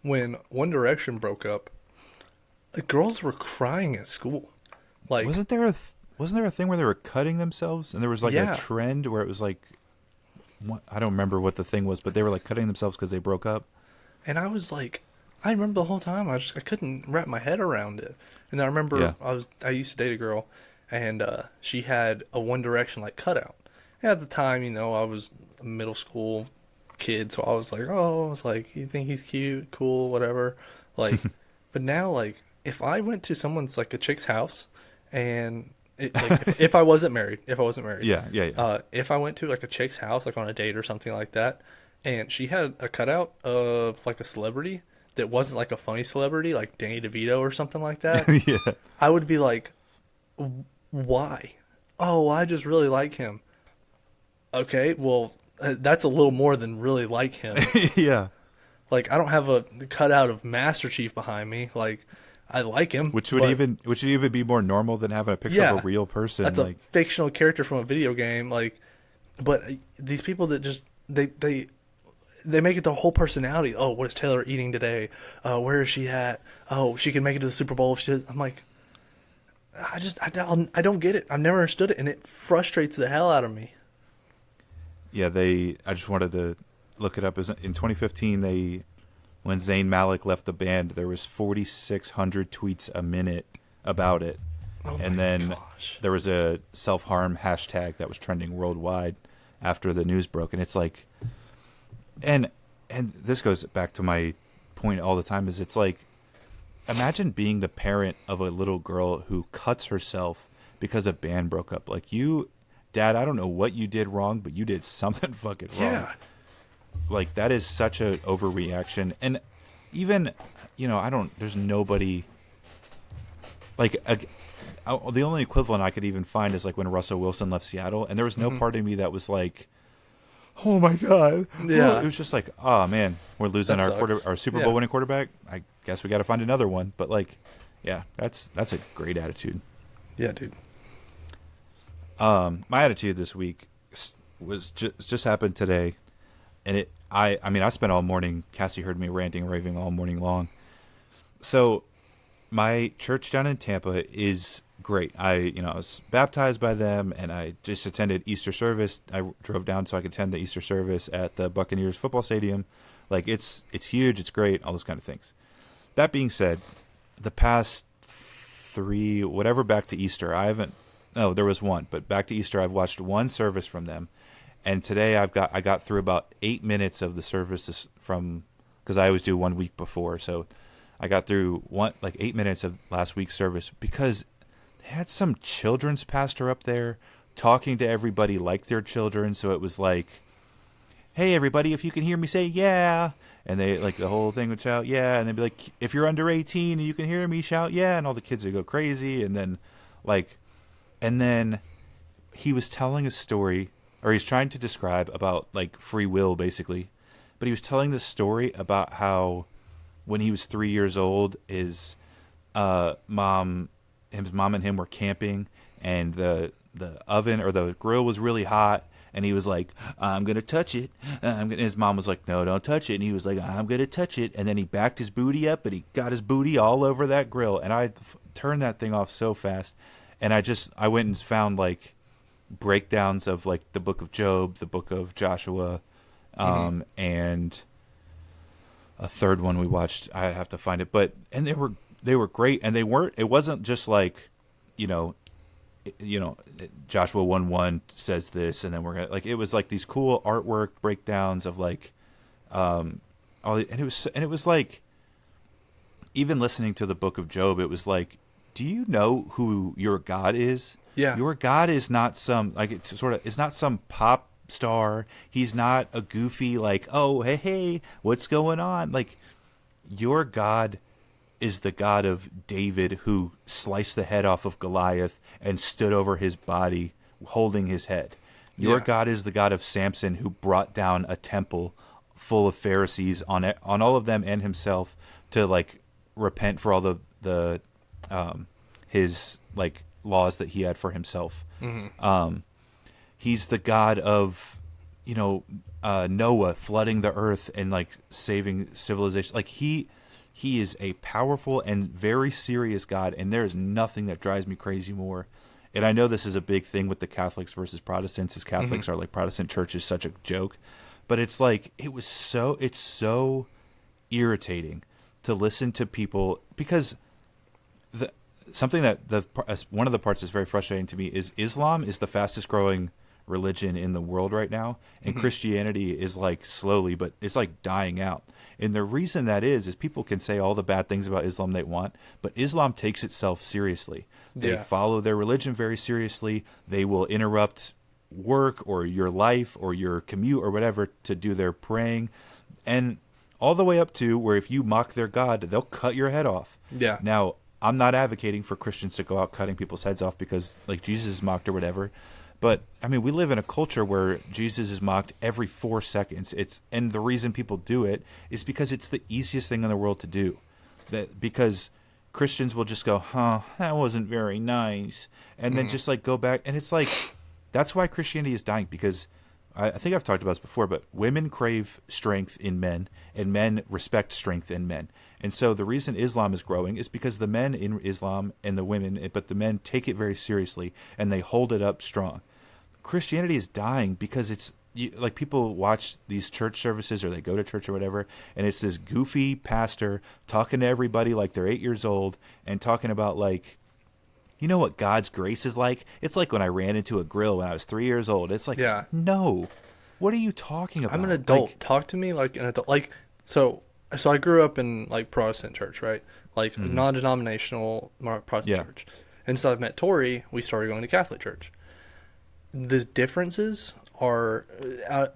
when One Direction broke up, the girls were crying at school. Like, wasn't there a thing where they were cutting themselves, and there was like a trend where it was like, I don't remember what the thing was, but they were like cutting themselves because they broke up. And I was like, I remember the whole time I couldn't wrap my head around it. And I remember I used to date a girl, and she had a One Direction like cutout. And at the time, I was a middle school kid, so I was like, you think he's cute, cool, whatever. Like, but now, like, if I went to someone's like a chick's house, and if I wasn't married, if I went to like a chick's house, like on a date or something like that, and she had a cutout of like a celebrity that wasn't like a funny celebrity, like Danny DeVito or something like that, I would be like, why? Oh, I just really like him. Okay, well, that's a little more than really like him. Yeah. Like, I don't have a cutout of Master Chief behind me. Like, I like him. Which would even be more normal than having a picture of a real person. That's like a fictional character from a video game. Like, But these people that just they make it their whole personality. Oh, what is Taylor eating today? Where is she at? Oh, she can make it to the Super Bowl. I'm like, I don't get it. I've never understood it, and it frustrates the hell out of me. Yeah, I just wanted to look it up. In 2015, when Zayn Malik left the band, there was 4,600 tweets a minute about it. Oh and my then gosh. there was a self-harm hashtag that was trending worldwide after the news broke. And it's like, and this goes back to my point all the time, is it's like, imagine being the parent of a little girl who cuts herself because a band broke up. Like, Dad, I don't know what you did wrong, but you did something fucking wrong. Yeah. Like, that is such a overreaction. And even, there's nobody, like, the only equivalent I could even find is like when Russell Wilson left Seattle, and there was no part of me that was like, oh my God. Yeah. It was just like, oh man, we're losing our Super Bowl winning quarterback. I guess we got to find another one. But like, yeah, that's a great attitude. Yeah, dude. My attitude this week was just happened today, and I spent all morning. Cassie heard me ranting and raving all morning long. So my church down in Tampa is great. I was baptized by them, and I just attended Easter service. I drove down so I could attend the Easter service at the Buccaneers football stadium. Like, it's huge, it's great, all those kind of things. That being said, the past 3 back to Easter, there was one, but back to Easter I've watched one service from them, and today I got through about 8 minutes of the services from, because I always do 1 week before, so I got through 8 minutes of last week's service, because they had some children's pastor up there talking to everybody like their children. So it was like, hey everybody, if you can hear me, say yeah. And they, like, the whole thing would shout yeah, and they'd be like, if you're under 18 and you can hear me, shout yeah. And all the kids would go crazy. And then he was telling a story, or he's trying to describe about like free will basically, but he was telling the story about how when he was 3 years old, his mom and him were camping, and the oven or the grill was really hot, and he was like, I'm gonna touch it. His mom was like, no, don't touch it. And he was like, I'm gonna touch it. And then he backed his booty up, and he got his booty all over that grill. And I turned that thing off so fast. And I went and found like breakdowns of like the book of Job, the book of Joshua, and a third one we watched. I have to find it, and they were great, and it wasn't just like, Joshua 1:1 says this, and then we're gonna, like, it was like these cool artwork breakdowns of like, and it was like, even listening to the book of Job, it was like, do you know who your God is? Yeah. Your God is not some, like, it's not some pop star. He's not a goofy, like, oh, hey, what's going on? Like, your God is the God of David, who sliced the head off of Goliath and stood over his body holding his head. Your God is the God of Samson, who brought down a temple full of Pharisees on all of them and himself to like repent for all the his like laws that he had for himself. He's the God of Noah flooding the earth and like saving civilization. Like, he is a powerful and very serious God, and there is nothing that drives me crazy more. And I know this is a big thing with the Catholics versus Protestants, as Catholics are like, Protestant church is such a joke. But it's like, it's so irritating to listen to people, because one of the parts that's very frustrating to me is Islam is the fastest growing religion in the world right now, and Christianity is like slowly, but it's like dying out. And the reason that is people can say all the bad things about Islam they want, but Islam takes itself seriously. They follow their religion very seriously. They will interrupt work or your life or your commute or whatever to do their praying, and all the way up to where if you mock their God, they'll cut your head off. Yeah. Now, I'm not advocating for Christians to go out cutting people's heads off because like Jesus is mocked or whatever. But I mean, we live in a culture where Jesus is mocked every 4 seconds. And the reason people do it is because it's the easiest thing in the world to do. Because Christians will just go, that wasn't very nice, and then just like go back. And it's like, that's why Christianity is dying, because I think I've talked about this before, but women crave strength in men, and men respect strength in men. And so the reason Islam is growing is because the men in Islam and the women, but the men take it very seriously and they hold it up strong. Christianity is dying because it's like people watch these church services or they go to church or whatever, and it's this goofy pastor talking to everybody like they're 8 years old and talking about like, you know what God's grace is like? It's like when I ran into a grill when I was 3 years old. It's like, no, what are you talking about? I'm an adult. Talk to me like an adult. Like, so I grew up in like Protestant church, right? Like non-denominational Protestant church. And so I've met Tori. We started going to Catholic church. The differences are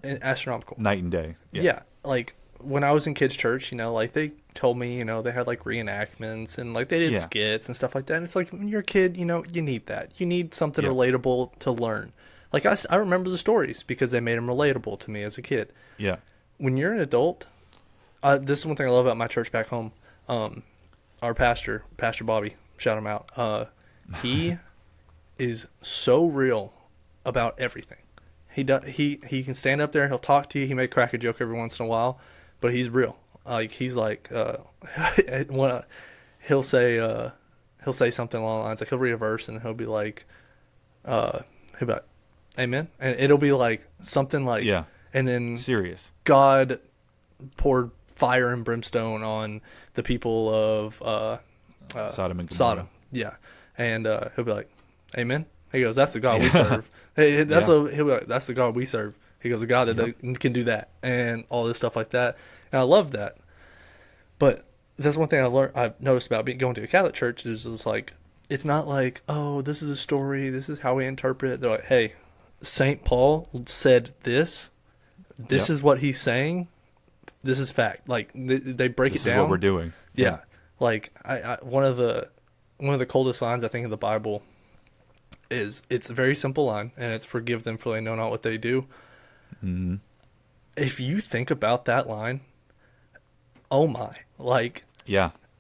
astronomical. Night and day. Yeah. Like when I was in kids' church, you know, like they told me, you know, they had like reenactments and like they did skits and stuff like that. And it's like when you're a kid, you know, you need that. You need something relatable to learn. Like I remember the stories because they made them relatable to me as a kid. Yeah. When you're an adult, this is one thing I love about my church back home. Our pastor, Pastor Bobby, shout him out. He is so real about everything. He can stand up there and he'll talk to you. He may crack a joke every once in a while, but he's real. Like he's like he'll say something along the lines like he'll read a verse and he'll be like amen, and it'll be like something like and then serious. God poured fire and brimstone on the people of Sodom and Gomorrah. Sodom, and he'll be like, amen. He goes, that's the God we serve. He'll be like, that's the God we serve. He goes, a God that can do that and all this stuff like that. And I love that. But that's one thing I've noticed about going to a Catholic church is it's like, it's not like, oh, this is a story. This is how we interpret it. They're like, hey, St. Paul said this. This is what he's saying. This is fact. Like they break it down. This is what we're doing. Yeah. Like I one of the coldest lines I think in the Bible is, it's a very simple line, and it's forgive them for they know not what they do. Mm-hmm. If you think about that line, oh my, like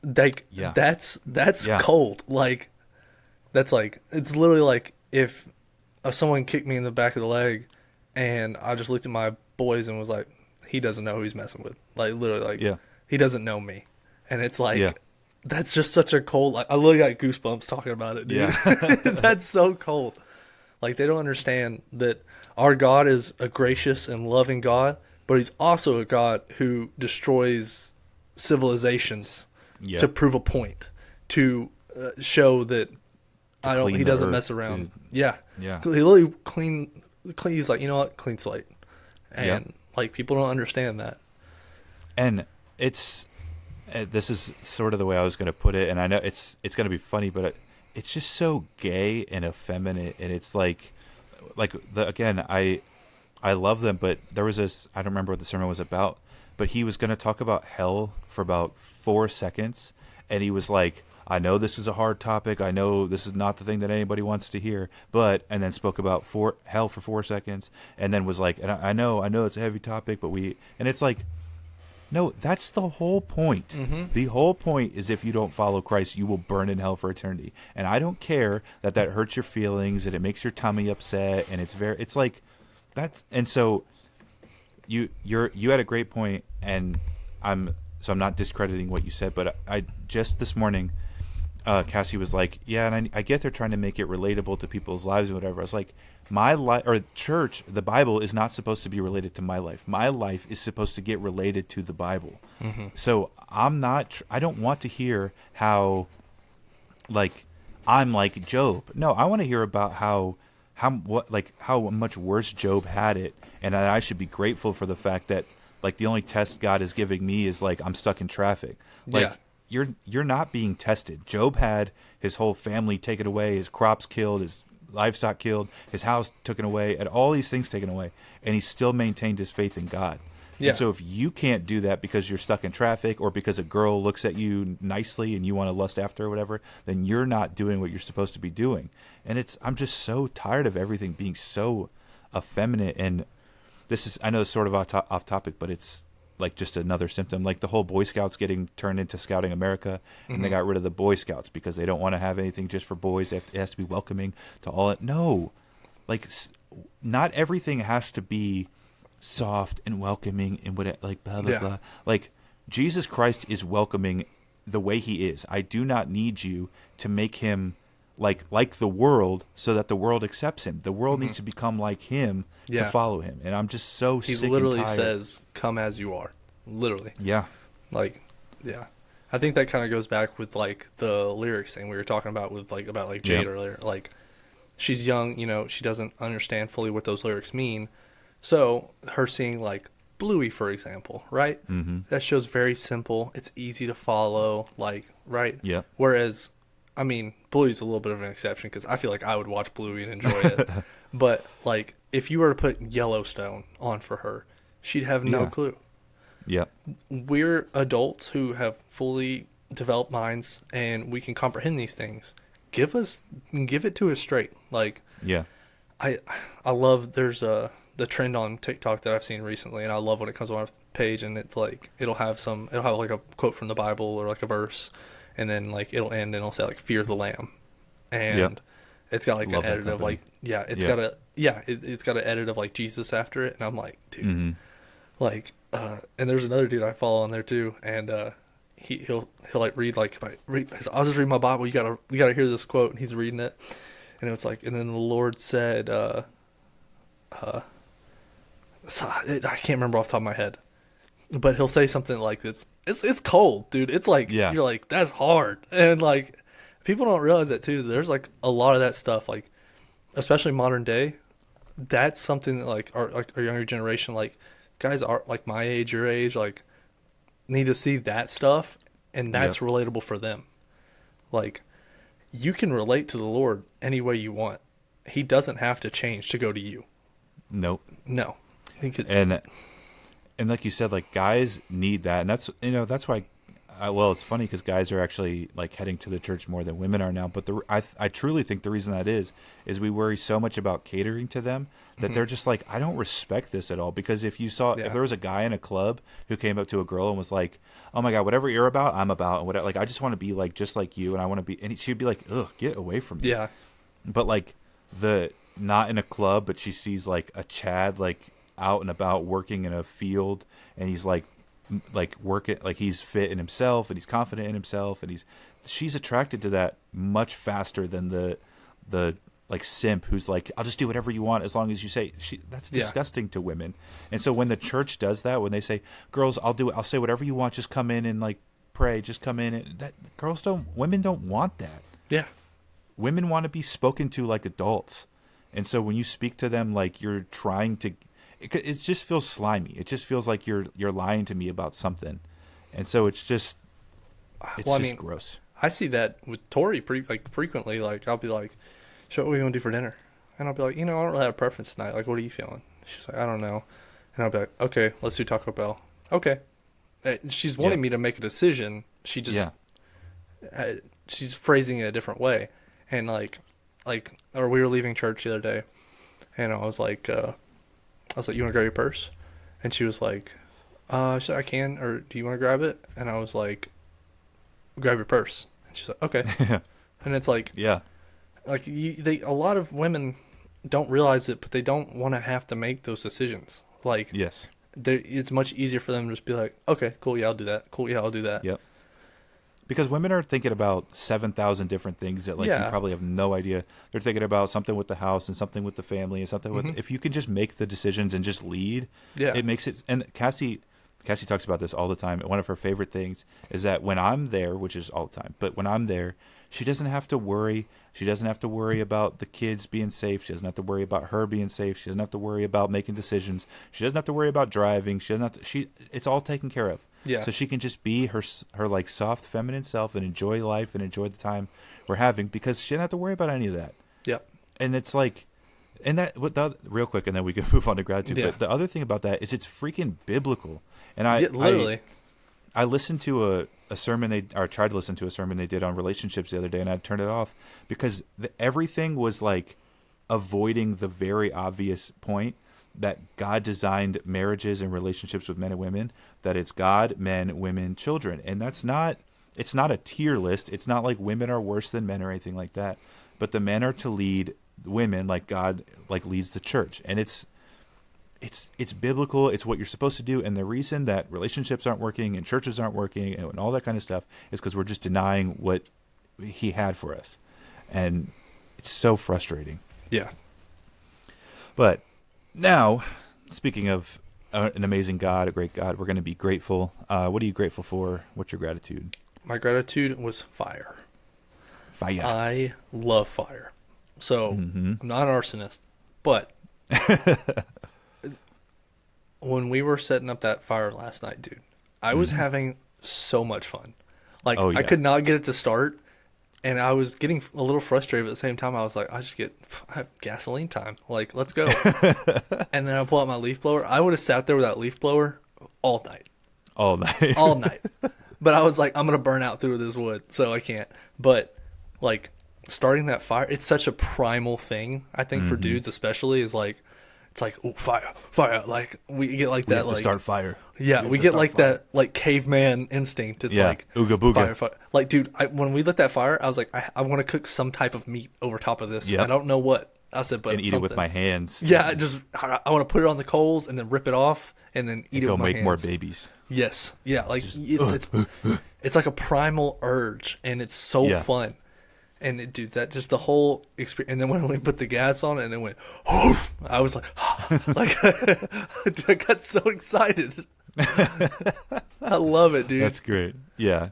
that's cold. Like that's like, it's literally like if someone kicked me in the back of the leg and I just looked at my boys and was like, he doesn't know who he's messing with. Like literally, like he doesn't know me. And it's like, that's just such a cold, like I literally got goosebumps talking about it, dude. Yeah. That's so cold. Like they don't understand that our God is a gracious and loving God, but he's also a God who destroys civilizations to prove a point, to show that he doesn't mess around. Yeah. He literally he's like, you know what, clean slate. And like people don't understand that. And this is sort of the way I was going to put it, and I know it's going to be funny, but it's just so gay and effeminate, and it's like again, I love them, but there was this, I don't remember what the sermon was about, but he was going to talk about hell for about 4 seconds, and he was like, I know this is a hard topic, I know this is not the thing that anybody wants to hear, and then spoke about hell for 4 seconds, and then was like, and I know it's a heavy topic, but and it's like, no, that's the whole point. Mm-hmm. The whole point is if you don't follow Christ, you will burn in hell for eternity. And I don't care that hurts your feelings and it makes your tummy upset, and it's like that's, and so you had a great point, and I'm not discrediting what you said, but I just this morning, Cassie was like, yeah, and I get they're trying to make it relatable to people's lives and whatever. I was like, my life, or church, the Bible is not supposed to be related to my life. My life is supposed to get related to the Bible. Mm-hmm. So I don't want to hear how, like, I'm like Job. No, I want to hear about how much worse Job had it, and that I should be grateful for the fact that, like, the only test God is giving me is like I'm stuck in traffic. Like, you're not being tested. Job had his whole family taken away, his crops killed, his livestock killed, his house taken away, and all these things taken away, and he still maintained his faith in God. Yeah. And so if you can't do that because you're stuck in traffic or because a girl looks at you nicely and you want to lust after her or whatever, then you're not doing what you're supposed to be doing. And I'm just so tired of everything being so effeminate. And this is, I know it's sort of off topic, but it's like just another symptom. Like the whole Boy Scouts getting turned into Scouting America, and they got rid of the Boy Scouts because they don't want to have anything just for boys. It has to be welcoming to all. No, like not everything has to be soft and welcoming and what like blah blah blah. Like Jesus Christ is welcoming the way he is. I do not need you to make him like the world so that the world accepts him. The world needs to become like him to follow him. And I'm just so he sick literally and tired. says, "Come as you are." Literally. Yeah. Like, yeah. I think that kind of goes back with like the lyrics thing we were talking about with like about like Jade earlier. Like, she's young, you know, she doesn't understand fully what those lyrics mean. So her seeing like Bluey, for example, right? Mm-hmm. That show's very simple. It's easy to follow, like, right? Yeah. Whereas, I mean, Bluey's a little bit of an exception because I feel like I would watch Bluey and enjoy it. But like, if you were to put Yellowstone on for her, she'd have no clue. Yeah. We're adults who have fully developed minds and we can comprehend these things. Give it to us straight. Like, Yeah. I love the trend on TikTok that I've seen recently, and I love when it comes on my page and it's like it'll have like a quote from the Bible or like a verse, and then like it'll end and it'll say like "Fear the Lamb," and it's got like Love an that edit of company. like it's got an edit of like Jesus after it, and I'm like, dude, like and there's another dude I follow on there too, and he'll like read like I'll just read my Bible. You gotta hear this quote, and he's reading it, and it's like, and then the Lord said, so I can't remember off the top of my head, but he'll say something like this. It's cold, dude. It's like you're like, that's hard, and like people don't realize that too. There's like a lot of that stuff, like especially modern day. That's something that like our younger generation, like guys are like my age, your age, like need to see that stuff, and that's relatable for them. Like, you can relate to the Lord any way you want. He doesn't have to change to go to you. Nope. No. And like you said, like guys need that, and that's why. Well, it's funny because guys are actually like heading to the church more than women are now. But I truly think the reason that is we worry so much about catering to them that they're just like, I don't respect this at all. Because if there was a guy in a club who came up to a girl and was like, oh my God, whatever you're about, I'm about, and whatever, like I just want to be like just like you, and I want to be, and she'd be like, ugh, get away from me. Yeah. But like not in a club, but she sees like a Chad like out and about working in a field, and he's like working, like he's fit in himself and he's confident in himself, and she's attracted to that much faster than the like simp who's like, I'll just do whatever you want as long as you say. That's disgusting to women. And so when the church does that, when they say, girls, I'll say whatever you want, just come in and like pray, just come in, and women don't want that. Yeah. Women want to be spoken to like adults. And so when you speak to them like you're trying to, it just feels slimy. It just feels like you're lying to me about something. And so it's just gross. I see that with Tori pretty frequently. Like, I'll be like, so what are we going to do for dinner? And I'll be like, I don't really have a preference tonight. Like, what are you feeling? She's like, I don't know. And I'll be like, okay, let's do Taco Bell. Okay. She's wanting me to make a decision. She just, she's phrasing it a different way. And or we were leaving church the other day, and I was like, you want to grab your purse? And she was like, I can, or do you want to grab it? And I was grab your purse. And she's like, okay. And it's like, a lot of women don't realize it, but they don't want to have to make those decisions. Like, yes, it's much easier for them to just be like, okay, cool, yeah, I'll do that. Cool, yeah, I'll do that. Yep. Because women are thinking about 7,000 different things that you probably have no idea. They're thinking about something with the house and something with the family and something with. If you can just make the decisions and just lead, it makes it. And Cassie talks about this all the time. One of her favorite things is that when I'm there, which is all the time, but when I'm there, she doesn't have to worry. She doesn't have to worry about the kids being safe. She doesn't have to worry about her being safe. She doesn't have to worry about making decisions. She doesn't have to worry about driving. She doesn't have to. It's all taken care of. Yeah. So she can just be her like soft feminine self and enjoy life and enjoy the time we're having, because she doesn't have to worry about any of that. Yep. And it's like, and that real quick, and then we can move on to gratitude. Yeah. But the other thing about that is it's freaking biblical. And I listened to a sermon tried to listen to a sermon they did on relationships the other day, and I turned it off because everything was like avoiding the very obvious point that God designed marriages and relationships with men and women, that it's God, men, women, children. And it's not a tier list. It's not like women are worse than men or anything like that. But the men are to lead women like God like leads the church, and it's biblical. It's what you're supposed to do. And the reason that relationships aren't working and churches aren't working and all that kind of stuff is because we're just denying what he had for us. And it's so frustrating. Yeah. But now, speaking of an amazing God, a great God, we're going to be grateful. What are you grateful for? What's your gratitude? My gratitude was fire. Fire. I love fire. So I'm not an arsonist, but when we were setting up that fire last night, dude, I was having so much fun. Like, I could not get it to start, and I was getting a little frustrated, but at the same time, I was like, I have gasoline time. Like, let's go. And then I pull out my leaf blower. I would have sat there with that leaf blower all night. All night. All night. But I was like, I'm going to burn out through this wood, so I can't. But, like, starting that fire, it's such a primal thing, I think, for dudes especially, is like, it's like, oh, fire. Like, we get like We that, have like, to start fire. yeah, we get like that, like, caveman instinct. It's like, ooga booga. fire. Like, dude, when we lit that fire, I was like, I want to cook some type of meat over top of this. Yep. I don't know what. I said, but And eat it with my hands. Yeah, I want to put it on the coals and then rip it off and then eat it with my hands. Go make more babies. Yes. Yeah, like, it's like a primal urge, and it's so fun. And dude, that just the whole experience. And then when we put the gas on it and it went, oh, I was like, like, I got so excited. I love it, dude. That's great. Yeah.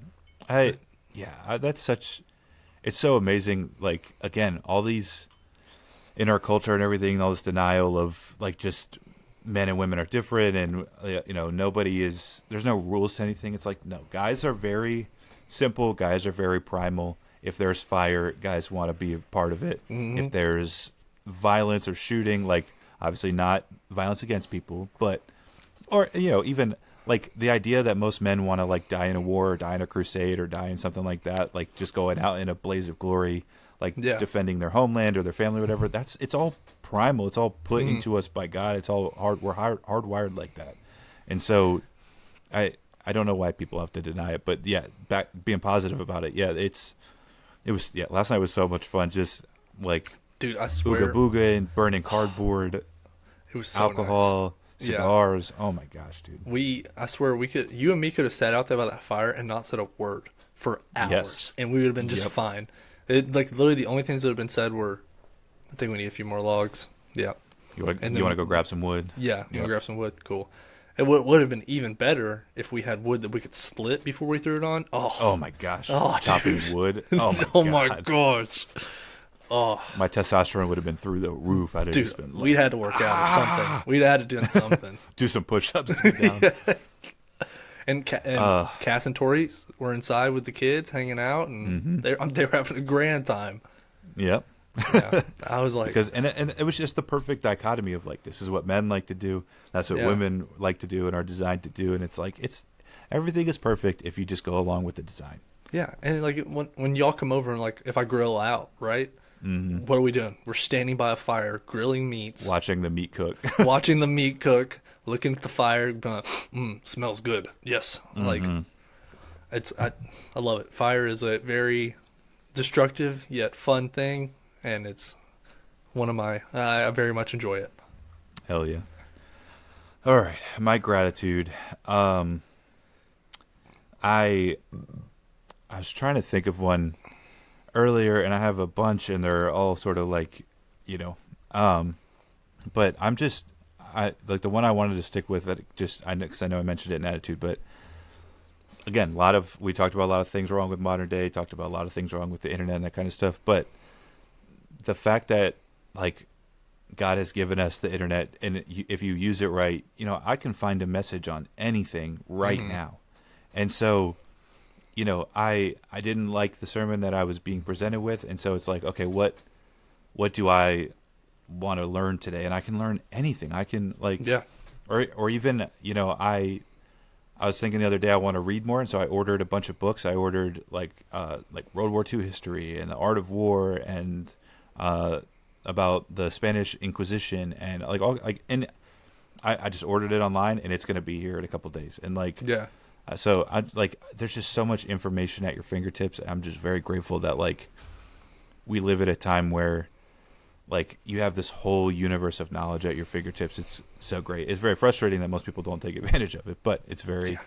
That's such, it's so amazing. Like, again, all these, in our culture and everything, all this denial of like just men and women are different. And, there's no rules to anything. It's like, no, guys are very simple. Guys are very primal. If there's fire, guys want to be a part of it. If there's violence or shooting, like, obviously not violence against people, but, or, even like the idea that most men want to like die in a war or die in a crusade or die in something like that, like just going out in a blaze of glory, like defending their homeland or their family, or whatever. It's all primal. It's all put into us by God. It's all we're hardwired like that. And so I don't know why people have to deny it, but yeah, being positive about it. Yeah, last night was so much fun. Just like, dude, I swear, ooga booga and burning cardboard, it was so alcohol, nice. cigars. Yeah. Oh my gosh, dude. I swear you and me could have sat out there by that fire and not said a word for hours, and we would have been just fine. It, like, literally the only things that have been said were, I think we need a few more logs. Yeah. You want to go grab some wood? Yeah, you want to grab some wood? Cool. It would have been even better if we had wood that we could split before we threw it on. Oh my gosh. Chopping wood. Oh my gosh. Oh, my testosterone would have been through the roof. I'd have just been like, we'd had to work out or something. We'd had to do something. Do some push-ups to get down. And Cass and Tori were inside with the kids hanging out, and they were having a grand time. Yep. Yeah, I was like, and it was just the perfect dichotomy of like, this is what men like to do, that's what women like to do and are designed to do, and it's like, everything is perfect if you just go along with the design. Yeah, and like when y'all come over and like, if I grill out, right? What are we doing? We're standing by a fire, grilling meats, watching the meat cook, looking at the fire, smells good. Yes, like I love it. Fire is a very destructive yet fun thing. And it's one of I very much enjoy it. Hell yeah. All right. My gratitude. I was trying to think of one earlier, and I have a bunch, and they're all sort of like, but I'm just, like the one I wanted to stick with, because I know I mentioned it in attitude, but again, we talked about a lot of things wrong with modern day, talked about a lot of things wrong with the internet and that kind of stuff, but the fact that like God has given us the internet, and if you use it right, I can find a message on anything right now. And so, I didn't like the sermon that I was being presented with. And so it's like, okay, what do I want to learn today? And I can learn anything. I can or even, I was thinking the other day, I want to read more. And so I ordered a bunch of books. I ordered like World War II history and the art of war and, about the Spanish Inquisition and I just ordered it online, and it's going to be here in a couple of days. And so I there's just so much information at your fingertips. I'm just very grateful that like we live at a time where like you have this whole universe of knowledge at your fingertips. It's so great. It's very frustrating that most people don't take advantage of it, but it's very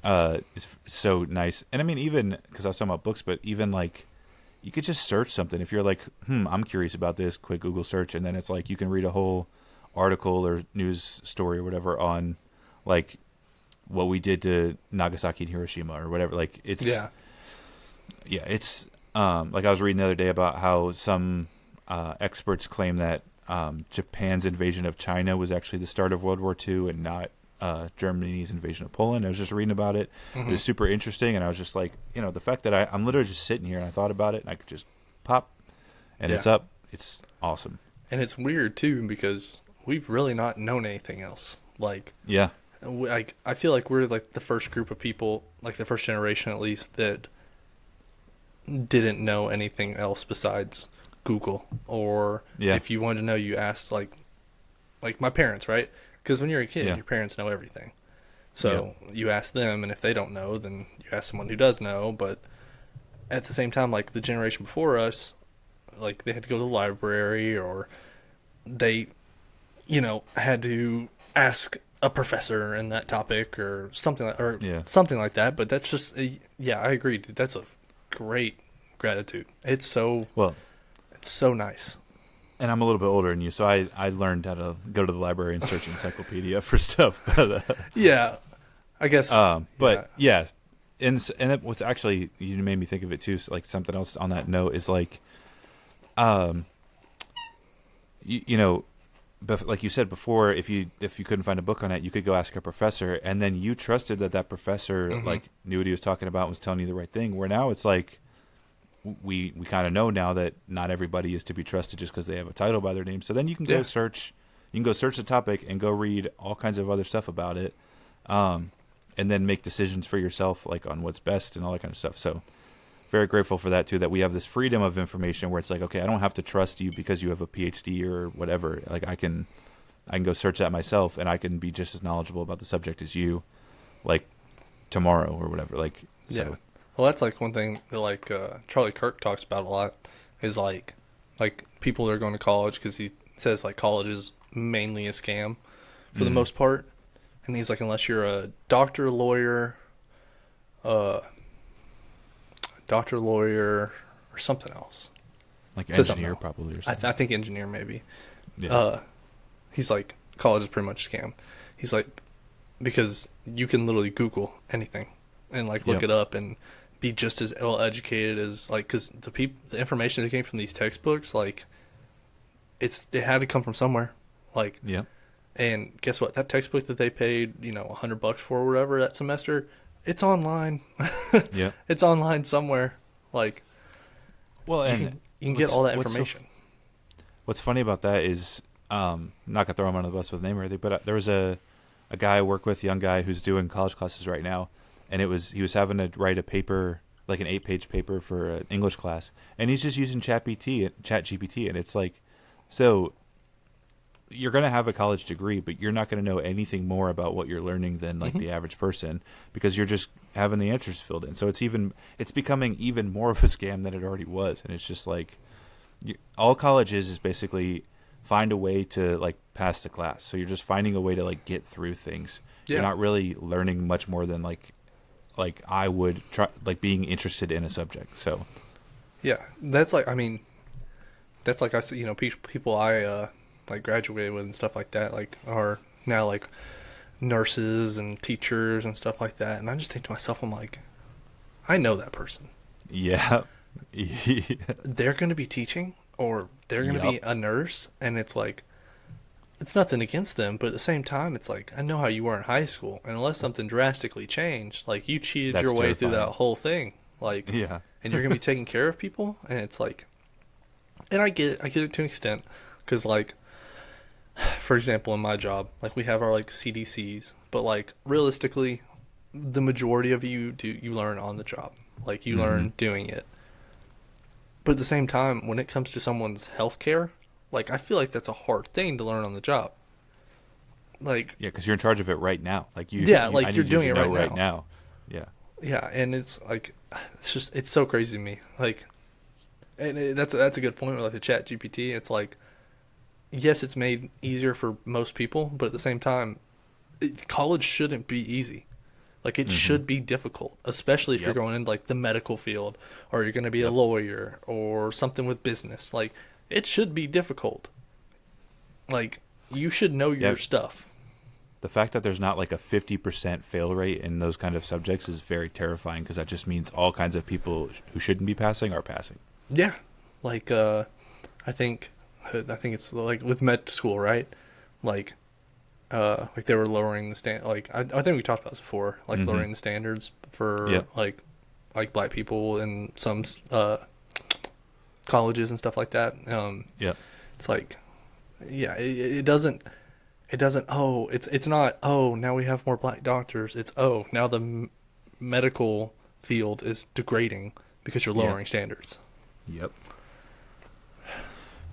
it's so nice. And I mean, even because I was talking about books, but even like you could just search something if you're like, I'm curious about this, quick Google search, and then it's like you can read a whole article or news story or whatever on like what we did to Nagasaki and Hiroshima or whatever. Like it's it's like I was reading the other day about how some experts claim that Japan's invasion of China was actually the start of World War II and not Germany's invasion of Poland. I was just reading about it. It was super interesting, and I was just like, the fact that I'm literally just sitting here and I thought about it, and I could just pop, and it's up. It's awesome. And it's weird too because we've really not known anything else. Like, I feel like we're like the first group of people, like the first generation at least, that didn't know anything else besides Google, or if you wanted to know, you asked like my parents, right? Because when you're a kid, your parents know everything. So you ask them, and if they don't know, then you ask someone who does know. But at the same time, like the generation before us, like they had to go to the library, or they, had to ask a professor in that topic or something something like that. But that's just, I agree, dude. That's a great gratitude. It's so nice. And I'm a little bit older than you, so I learned how to go to the library and search encyclopedia for stuff. But I guess. And what's actually, you made me think of it too. So like something else on that note is like, but like you said before, if you couldn't find a book on it, you could go ask a professor, and then you trusted that professor like knew what he was talking about and was telling you the right thing. Where now it's like, we kind of know now that not everybody is to be trusted just because they have a title by their name. So then you can go search the topic and go read all kinds of other stuff about it, and then make decisions for yourself, like on what's best and all that kind of stuff. So very grateful for that too, that we have this freedom of information where it's like, okay, I don't have to trust you because you have a PhD or whatever. Like I can go search that myself, and I can be just as knowledgeable about the subject as you, like tomorrow or whatever. Like so. Well, that's like one thing that like Charlie Kirk talks about a lot is like people that are going to college, because he says like college is mainly a scam for the most part, and he's like, unless you're a doctor, lawyer, or something else, like engineer probably or something. I think engineer maybe. Yeah. He's like, college is pretty much a scam. He's like, because you can literally Google anything and like look it up and be just as well educated as like, because the information that came from these textbooks, like it had to come from somewhere, like and guess what, that textbook that they paid $100 for or whatever that semester, it's online. It's online somewhere, like, well, and you can get all that information. What's funny about that is I'm not gonna throw him under the bus with a name or anything, but there was a guy I work with, young guy, who's doing college classes right now. And he was having to write a paper, like an 8-page paper for an English class, and he's just using ChatGPT, and it's like, so you're going to have a college degree, but you're not going to know anything more about what you're learning than like the average person, because you're just having the answers filled in. So it's becoming even more of a scam than it already was, and it's just like, all college is basically find a way to like pass the class. So you're just finding a way to like get through things. You're not really learning much more than like I would try, like being interested in a subject. So that's like, I mean, that's like I said, people I like graduated with and stuff like that, like are now like nurses and teachers and stuff like that, and I just think to myself, I'm like, I know that person. They're going to be teaching, or they're going to be a nurse, and it's like, it's nothing against them, but at the same time, it's like, I know how you were in high school, and unless something drastically changed, like you cheated your way through that whole thing, like, and you're gonna be taking care of people, and it's like, and I get it to an extent, because like, for example, in my job, like we have our like CDCs, but like realistically, the majority of you learn on the job, like you learn doing it. But at the same time, when it comes to someone's healthcare, like, I feel like that's a hard thing to learn on the job. Like, because you're in charge of it right now. Like you're doing it right now. Yeah, and it's like, it's so crazy to me. Like, And that's a good point with like the Chat GPT. It's like, yes, it's made easier for most people, but at the same time, college shouldn't be easy. Like it should be difficult, especially if you're going into like the medical field or you're going to be a lawyer or something with business. Like it should be difficult. Like you should know your stuff. The fact that there's not like a 50% fail rate in those kind of subjects is very terrifying because that just means all kinds of people who shouldn't be passing are passing. Yeah. Like I think it's like with med school, right? Like they were lowering the stand. Like I think we talked about this before. Like lowering the standards for like black people in some colleges and stuff like that. It's like, yeah, it doesn't. Oh, it's not. Oh, now we have more black doctors. It's now the medical field is degrading because you're lowering standards. Yep.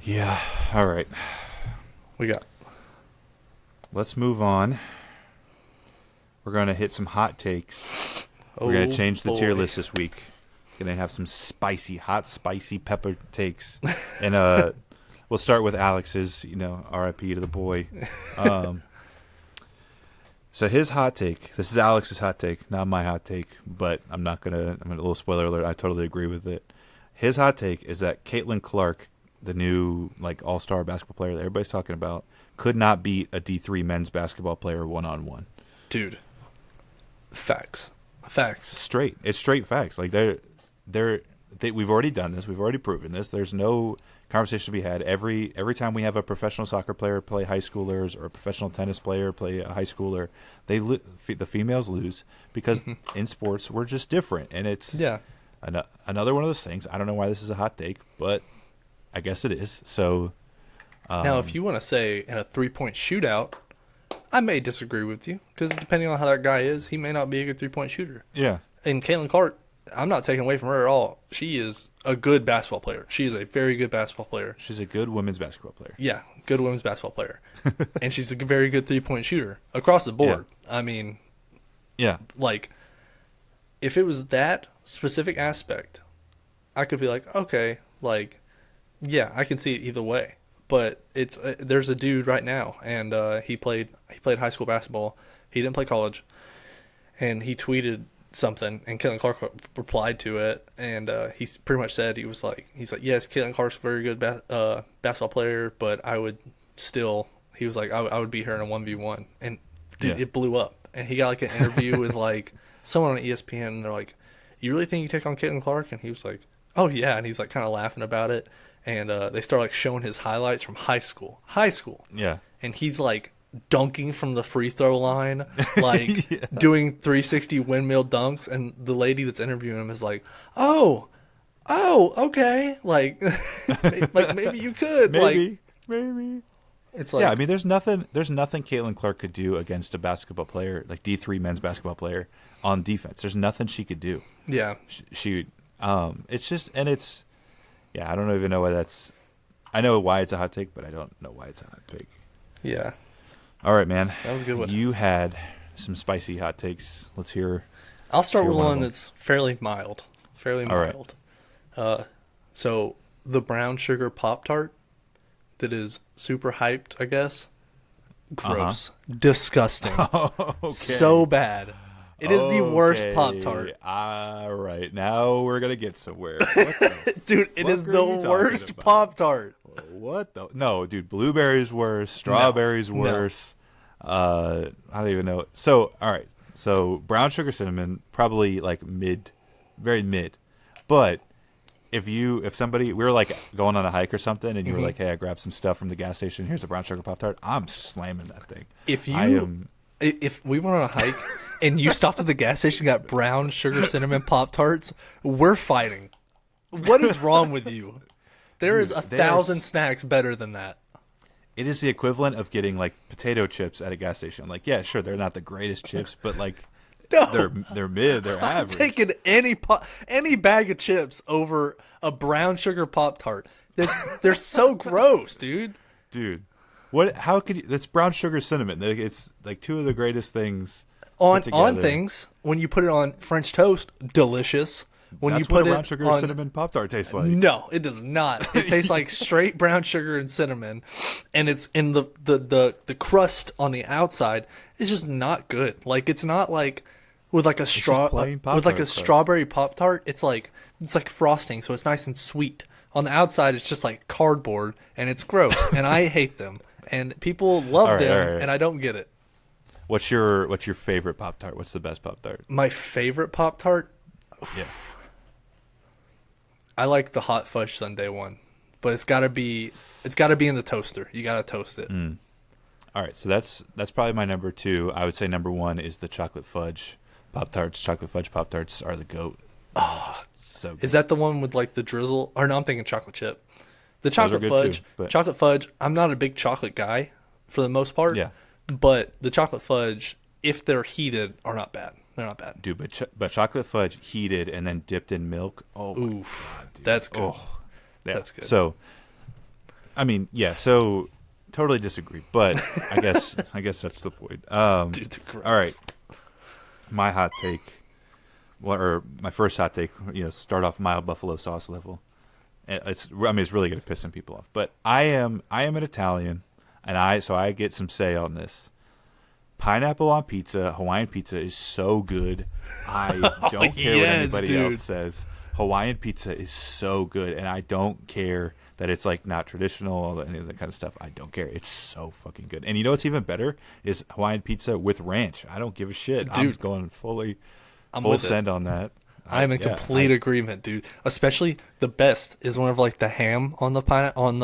Yeah. All right. Let's move on. We're going to hit some hot takes. We're going to change the tier list this week. Going to have some hot, spicy pepper takes. And we'll start with Alex's, RIP to the boy. So his hot take, this is Alex's hot take, not my hot take, but I'm a little spoiler alert, I totally agree with it. His hot take is that Caitlin Clark, the new all-star basketball player that everybody's talking about, could not beat a D3 men's basketball player one-on-one. Dude, facts. It's straight facts. Like we've already done this. We've already proven this. There's no conversation to be had. Every time we have a professional soccer player play high schoolers or a professional tennis player play a high schooler, the females lose because in sports we're just different, and it's another one of those things. I don't know why this is a hot take, but I guess it is. So now, if you want to say in a 3-point shootout, I may disagree with you because depending on how that guy is, he may not be a good 3-point shooter. Yeah. And Caitlin Clark, I'm not taking away from her at all. She is a good basketball player. She is a very good basketball player. She's a good women's basketball player. Yeah, good women's basketball player. And she's a very good 3-point shooter across the board. Yeah. I mean, like, if it was that specific aspect, I could be like, okay, like, yeah, I can see it either way. But it's there's a dude right now, and he played high school basketball. He didn't play college, and he tweeted something, and Caitlin Clark replied to it, and he pretty much said he's like, yes, Caitlin Clark's a very good basketball player, but I would still, he was like, I would beat her in a 1v1, and dude, it blew up, and he got like an interview with like someone on ESPN, and they're like, you really think you take on Caitlin Clark? And he was like, oh yeah, and he's like kind of laughing about it. And they start like showing his highlights from high school. Yeah. And he's like dunking from the free throw line, like doing 360 windmill dunks. And the lady that's interviewing him is like, oh, okay. Like, like maybe you could. Maybe. It's like, I mean, there's nothing Caitlin Clark could do against a basketball player, like D3 men's basketball player on defense. There's nothing she could do. Yeah. It's just, and it's, I don't even know why that's. I know why it's a hot take, but I don't know why it's a hot take. Yeah. All right, man. That was a good one. You had some spicy hot takes. Let's hear. I'll start with one that's fairly mild. Right. So the brown sugar Pop-Tart that is super hyped, I guess. Gross. Disgusting. Okay. So bad. It is the worst Pop-Tart. All right. Now we're going to get somewhere. Dude, it is the worst Pop-Tart. What the? No, dude. Blueberries worse. Strawberries worse. I don't even know. So, all right. So, brown sugar cinnamon, probably like very mid. But if somebody, we were like going on a hike or something, and you were like, hey, I grabbed some stuff from the gas station. Here's a brown sugar Pop-Tart. I'm slamming that thing. If we went on a hike and you stopped at the gas station and got brown sugar cinnamon Pop-Tarts, we're fighting. What is wrong with you? There is 1,000 snacks better than that. It is the equivalent of getting like potato chips at a gas station. Like, yeah, sure, they're not the greatest chips, but like they're mid, they're average. I'm taking any bag of chips over a brown sugar Pop-Tart. They're so gross, dude. Dude. What? How could you? That's brown sugar cinnamon. It's like two of the greatest things on things. When you put it on French toast, delicious. When That's you what put a it brown sugar on, cinnamon Pop-Tart tastes like. No, it does not. It tastes like straight brown sugar and cinnamon, and it's in the crust on the outside is just not good. Like it's not like with like a plain with like a Pop-Tart crust. strawberry Pop-Tart. It's like frosting, so it's nice and sweet. On the outside, it's just like cardboard, and it's gross, and I hate them. And people love All right, them, all right. and I don't get it. What's your favorite Pop-Tart? What's the best Pop-Tart? My favorite Pop-Tart, Yeah. I like the hot fudge sundae one, but it's gotta be in the toaster. You gotta toast it. All right, so that's probably my number 2. I would say number 1 is the chocolate fudge Pop-Tarts. Chocolate fudge Pop-Tarts are the GOAT. So good. Is that the one with like the drizzle? Or no, I'm thinking chocolate chip. The chocolate good fudge, too, but- chocolate fudge. I'm not a big chocolate guy for the most part. Yeah. But the chocolate fudge, if they're heated, are not bad. They're not bad. Dude, but chocolate fudge heated and then dipped in milk. Oh, my Oof, God, dude. that's good. Oh, yeah. That's good. So, I mean, yeah. So, totally disagree, but I guess that's the point. Dude, they're gross. All right, my hot take, or my first hot take. Start off mild buffalo sauce level. It's really going to piss some people off, but I am an Italian, and I get some say on this. Pineapple on pizza, Hawaiian pizza is so good. I don't care what yes, anybody dude. else says. Hawaiian pizza is so good, and I don't care that it's like not traditional, any of that kind of stuff. I don't care. It's so fucking good. And you know what's even better is Hawaiian pizza with ranch. I don't give a shit. I'm Dude, going full with send on that. I'm in complete agreement, dude. Especially the best is whenever like the ham on the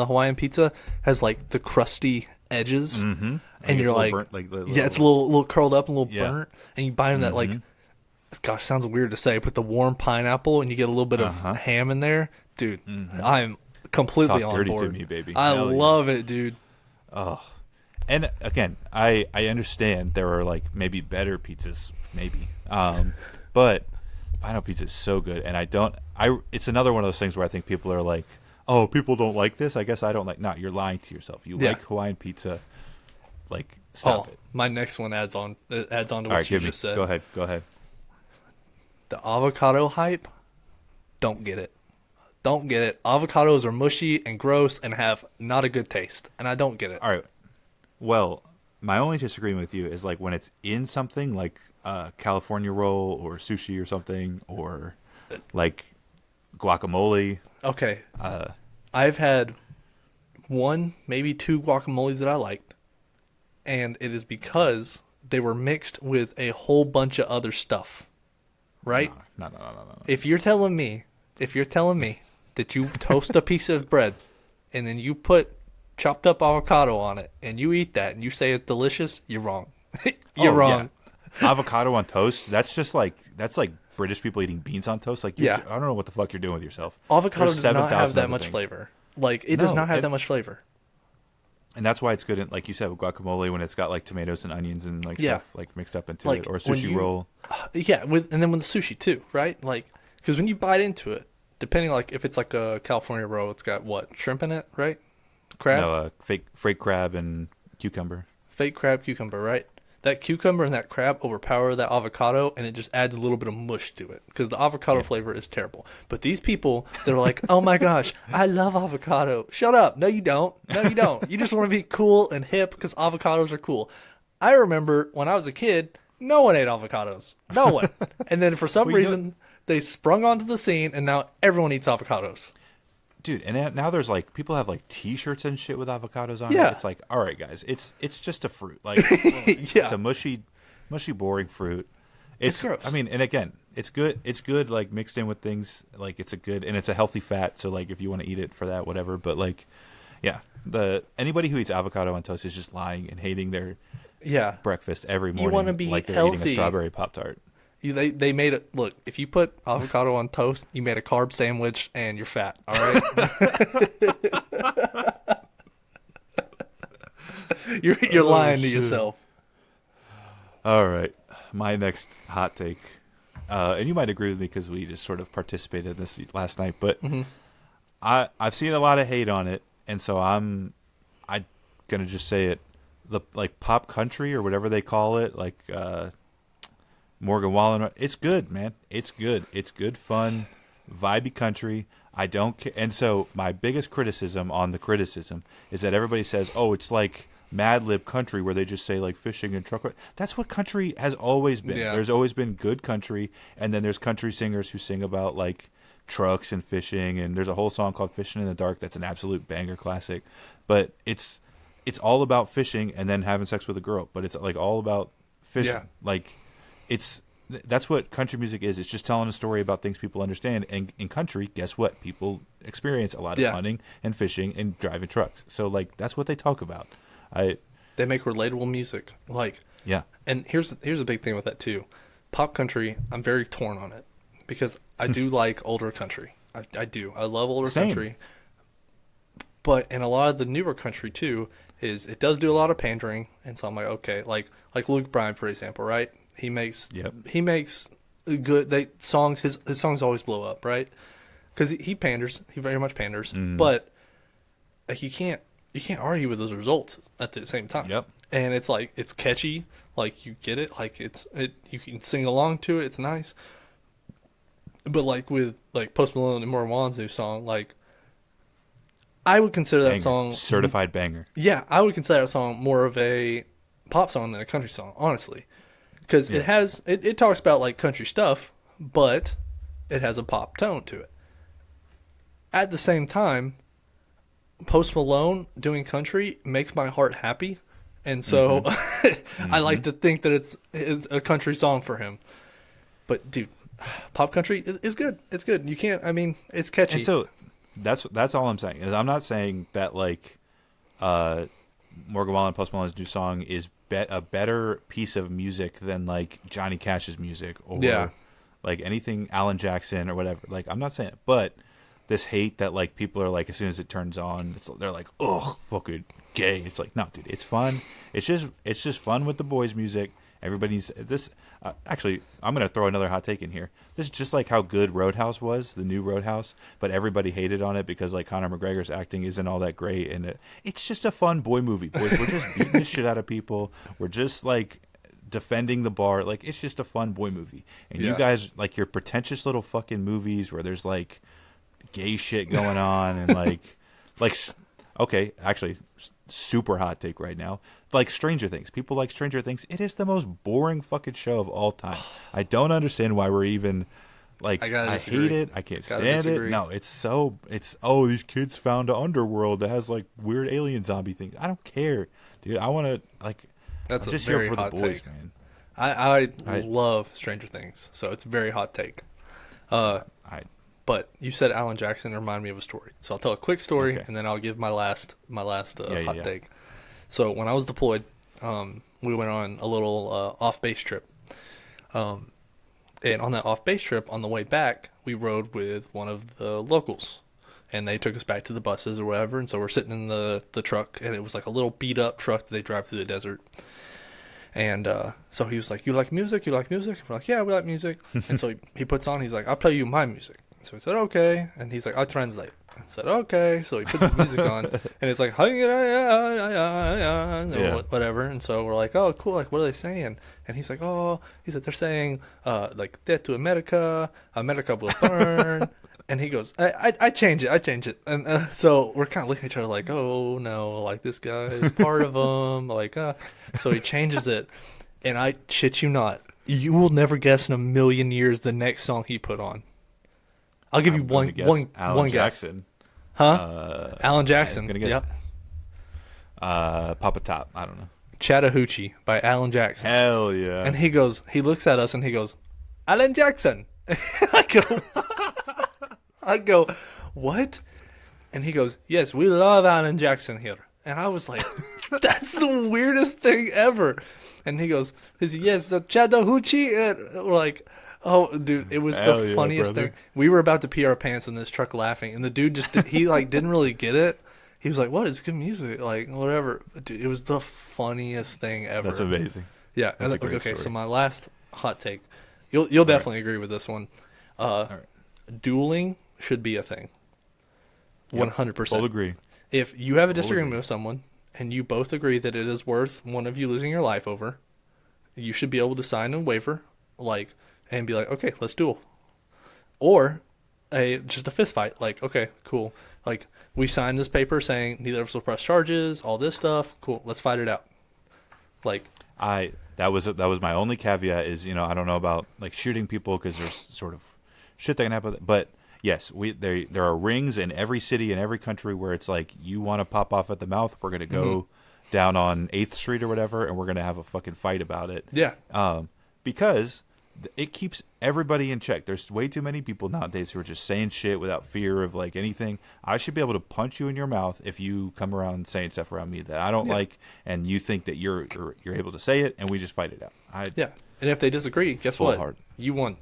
Hawaiian pizza has like the crusty edges, and you're like, burnt, it's a little curled up and a little Yeah. burnt, and you bite in that like, gosh, sounds weird to say, but the warm pineapple, and you get a little bit of ham in there, dude. I'm completely Talk on dirty board. to me, baby. I Hell yeah. love it, dude. And again, I understand there are like maybe better pizzas, maybe, but pineapple pizza is so good, and it's another one of those things where I think people are like, oh, people don't like this. I guess I don't like. No, you're lying to yourself. You Yeah. like Hawaiian pizza. Like, stop it. My next one adds on to All what right, you give me. just said. Go ahead. The avocado hype, don't get it. Don't get it. Avocados are mushy and gross and have not a good taste, and I don't get it. All right. Well, my only disagreement with you is like when it's in something like California roll or sushi or something, or like guacamole. Okay. I've had one, maybe two guacamoles that I liked, and it is because they were mixed with a whole bunch of other stuff. Right? No. If you're telling me that you toast a piece of bread and then you put chopped up avocado on it and you eat that and you say it's delicious, you're wrong. You're wrong. Yeah. Avocado on toast. That's like British people eating beans on toast. Like, Yeah. I don't know what the fuck you're doing with yourself. Avocado There's does not have 7,000 that other much things. flavor. Like, it does No, not have it- that much flavor. And that's why it's good in, like you said, with guacamole when it's got like tomatoes and onions and like Yeah. stuff like mixed up into Like, it, or a when sushi you- roll. Yeah, and then with the sushi too, right? Like, because when you bite into it, depending like if it's like a California roll, it's got what, shrimp in it, right? Crab, No, fake crab and cucumber. fake crab, cucumber, right? That cucumber and that crab overpower that avocado, and it just adds a little bit of mush to it because the avocado flavor is terrible. But these people, they're like, "Oh my gosh, I love avocado." Shut up! No, you don't. No, you don't. You just want to be cool and hip because avocados are cool. I remember when I was a kid, no one ate avocados. No one. And then for some Well, you know- reason, they sprung onto the scene, and now everyone eats avocados. Dude, and now there's like people have like T-shirts and shit with avocados on Yeah. it. It's like, all right, guys, it's just a fruit. Like, Yeah. it's a mushy, boring fruit. It's gross. I mean, and again, it's good. It's good like mixed in with things. Like it's a healthy fat. So like if you want to eat it for that, whatever. But like, yeah, anybody who eats avocado on toast is just lying and hating their Yeah. breakfast every morning. wanna be like they're eating a healthy. strawberry Pop-Tart. They made it look. If you put avocado on toast, you made a carb sandwich, and you're fat. All right, you're lying to shit. yourself. All right, my next hot take, and you might agree with me because we just sort of participated in this last night, but I've seen a lot of hate on it, and so I'm gonna just say it, the like pop country or whatever they call it, like Morgan Wallen. It's good, man. It's good. It's good fun. vibey country. I don't care. And so my biggest criticism on the criticism is that everybody says, oh, it's like Mad Lib country where they just say like fishing and truck. That's what country has always been. Yeah. There's always been good country, and then there's country singers who sing about like trucks and fishing, and there's a whole song called Fishing in the Dark that's an absolute banger classic. But it's all about fishing and then having sex with a girl, but it's like all about fishing. Yeah. Like that's what country music is. It's just telling a story about things people understand. And in country, guess what? People experience a lot of hunting and fishing and driving trucks. So like that's what they talk about. They make relatable music. Like, yeah. And here's a big thing with that too. Pop country, I'm very torn on it because I do like older country. I do. I love older country. But in a lot of the newer country too, it does do a lot of pandering, and so I'm like, okay, like Luke Bryan, for example, right? He makes good songs. His songs always blow up, right? Because he panders. He very much panders. But like you can't argue with those results at the same time. Yep. And it's like it's catchy, like you get it, like you can sing along to it. It's nice. But like with like Post Malone and Morwan's new song, like I would consider that song certified banger. Yeah, I would consider that song more of a pop song than a country song, honestly, because it talks about like country stuff, but it has a pop tone to it. At the same time, Post Malone doing country makes my heart happy, and so I like to think that it's a country song for him. But dude, pop country is good. It's good. You can't. I mean, it's catchy. And so that's all I'm saying. I'm not saying that like Morgan Wallen and Post Malone's new song is a better piece of music than like Johnny Cash's music or like anything Alan Jackson or whatever. Like I'm not saying it, but this hate that like people are like as soon as it turns on, they're like, ugh, fucking gay. It's like, no, dude, it's fun. It's just fun with the boys' music. Everybody's this. Actually, I'm gonna throw another hot take in here. This is just like how good Roadhouse was, the new Roadhouse, but everybody hated on it because like Conor McGregor's acting isn't all that great, and it's just a fun boy movie. Boys, we're just beating the shit out of people. We're just like defending the bar. Like it's just a fun boy movie. And you guys like your pretentious little fucking movies where there's like gay shit going on and like okay, actually super hot take right now. Like Stranger Things. People like Stranger Things. It is the most boring fucking show of all time. I don't understand why we're even like I hate it. I can't stand it. No, it's oh, these kids found an underworld that has like weird alien zombie things. I don't care. Dude, I want to like that's I'm just a very here for hot the boys, take. man. I love Stranger Things, so it's a very hot take. But you said Alan Jackson reminded me of a story. So I'll tell a quick story, and then I'll give my last hot take. So when I was deployed, we went on a little off-base trip. And on that off-base trip, on the way back, we rode with one of the locals. And they took us back to the buses or whatever. And so we're sitting in the truck, and it was like a little beat-up truck that they drive through the desert. And so he was like, you like music? You like music? And we're like, yeah, we like music. And so he puts on, he's like, I'll play you my music. So we said, okay. And he's like, I'll translate. I said, okay. So he puts the music on, and it's like, whatever. And so we're like, oh, cool. Like, what are they saying? And he's like, they're saying, like, death to America, America will burn. And he goes, I change it. And so we're kind of looking at each other like, oh, no, like, this guy is part of them. Like, so he changes it. And I shit you not, you will never guess in a million years the next song he put on. I'll give you one Alan guess. Jackson. Huh? Alan Jackson. I'm gonna guess. Yep. Papa Top. I don't know. Chattahoochee by Alan Jackson. Hell yeah. And he looks at us and he goes, Alan Jackson. I go, what? And he goes, yes, we love Alan Jackson here. And I was like, that's the weirdest thing ever. And he goes, yes, the Chattahoochee. And we're like, oh, dude, it was the funniest thing. We were about to pee our pants in this truck laughing, and the dude didn't really get it. He was like, what? It's good music, like, whatever. Dude, it was the funniest thing ever. That's amazing. Yeah. That's a great okay, story. so my last hot take. You'll definitely agree with this one. Dueling should be a thing. 100%. Full agree. If you have a disagreement with someone, and you both agree that it is worth one of you losing your life over, you should be able to sign a waiver, and be like, okay, let's duel. Or just a fist fight. Like, okay, cool. Like, we signed this paper saying neither of us will press charges, all this stuff. Cool, let's fight it out. Like, That was my only caveat is, I don't know about like shooting people because there's sort of shit that can happen. But yes, there are rings in every city in every country where it's like you want to pop off at the mouth, we're gonna go down on 8th Street or whatever, and we're gonna have a fucking fight about it. yeah, Because it keeps everybody in check. There's way too many people nowadays who are just saying shit without fear of like anything. I should be able to punch you in your mouth if you come around saying stuff around me that I don't like, and you think that you're able to say it, and we just fight it out. yeah. And if they disagree, guess Full what? hard. You won.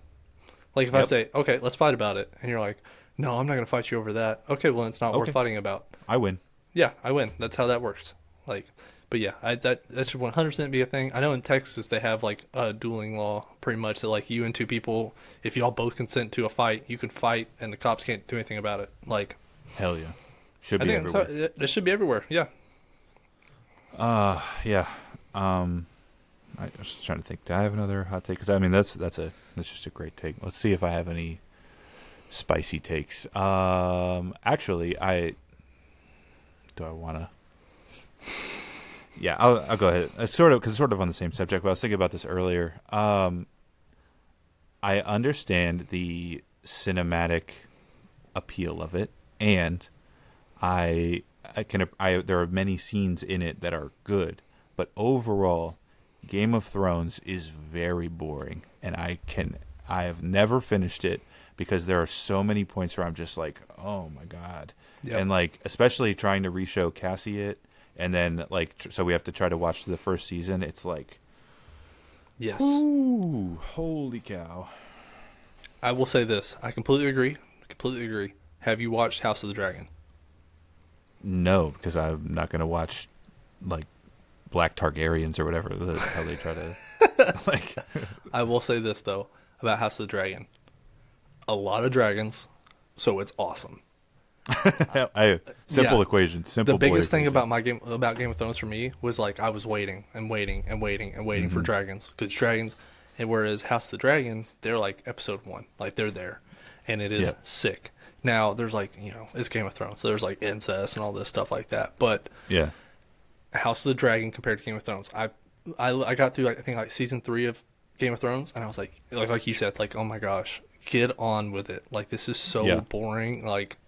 Like, if I say, okay, let's fight about it, and you're like, no, I'm not gonna fight you over that. Okay, well, it's not worth fighting about. I win. Yeah, I win. That's how that works. Like, but yeah, that should 100% be a thing. I know in Texas they have like a dueling law, pretty much, that like you and two people, if y'all both consent to a fight, you can fight, and the cops can't do anything about it. Like, Hell yeah, should I be think everywhere. it should be everywhere. Yeah. Yeah. I was just trying to think. Do I have another hot take? Because I mean, that's just a great take. Let's see if I have any spicy takes. Actually, do I want to? Yeah, I'll go ahead. It's sort of on the same subject, but I was thinking about this earlier. I understand the cinematic appeal of it, and there are many scenes in it that are good, but overall, Game of Thrones is very boring, and I have never finished it because there are so many points where I'm just like, oh my god, and like especially trying to reshow Cassie it. And then, like, so we have to try to watch the first season. It's like, Yes. ooh, holy cow. I will say this. I completely agree. Completely agree. Have you watched House of the Dragon? No, because I'm not going to watch, like, Black Targaryens or whatever the hell they try to, like. I will say this, though, about House of the Dragon. A lot of dragons, so it's awesome. Simple Yeah. equation. Simple. The biggest boy thing equation. about Game of Thrones for me was like I was waiting and waiting and waiting and waiting for dragons, because dragons, and whereas House of the Dragon, they're like episode 1, like they're there, and it is sick. Now there's like, it's Game of Thrones, so there's like incest and all this stuff like that, but Yeah. House of the Dragon compared to Game of Thrones, I got through like, I think like season 3 of Game of Thrones, and I was like you said, like, oh my gosh, get on with it, like this is so boring, like.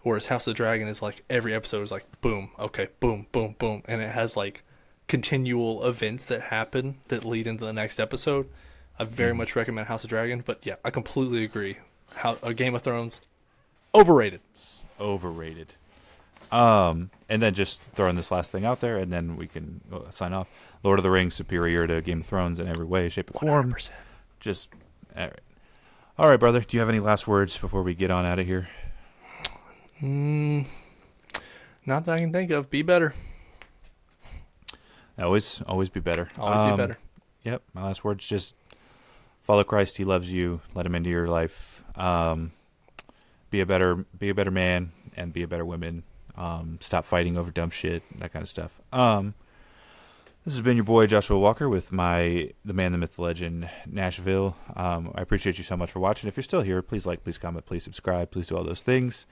Whereas House of the Dragon is like every episode is like boom, okay, boom, boom, boom, and it has like continual events that happen that lead into the next episode. I very much recommend House of the Dragon, but yeah, I completely agree. Game of Thrones, overrated. Overrated. And then just throwing this last thing out there, and then we can sign off. Lord of the Rings superior to Game of Thrones in every way, shape, or form. 100%. Just all right, brother. Do you have any last words before we get on out of here? Not that I can think of. Be better. Always be better. Always be better. Yep. My last words: just follow Christ. He loves you. Let him into your life. Be a better man and be a better woman. Stop fighting over dumb shit. That kind of stuff. This has been your boy Joshua Walker with the man, the myth, the legend, Nash-Ville. I appreciate you so much for watching. If you're still here, please like, please comment, please subscribe, please do all those things.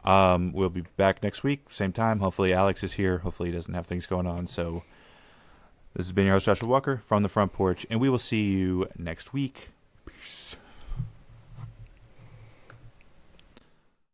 We'll be back next week, same time. Hopefully Alex is here. Hopefully he doesn't have things going on. So this has been your host Joshua Walker from the Front Porch, and we will see you next week. Peace.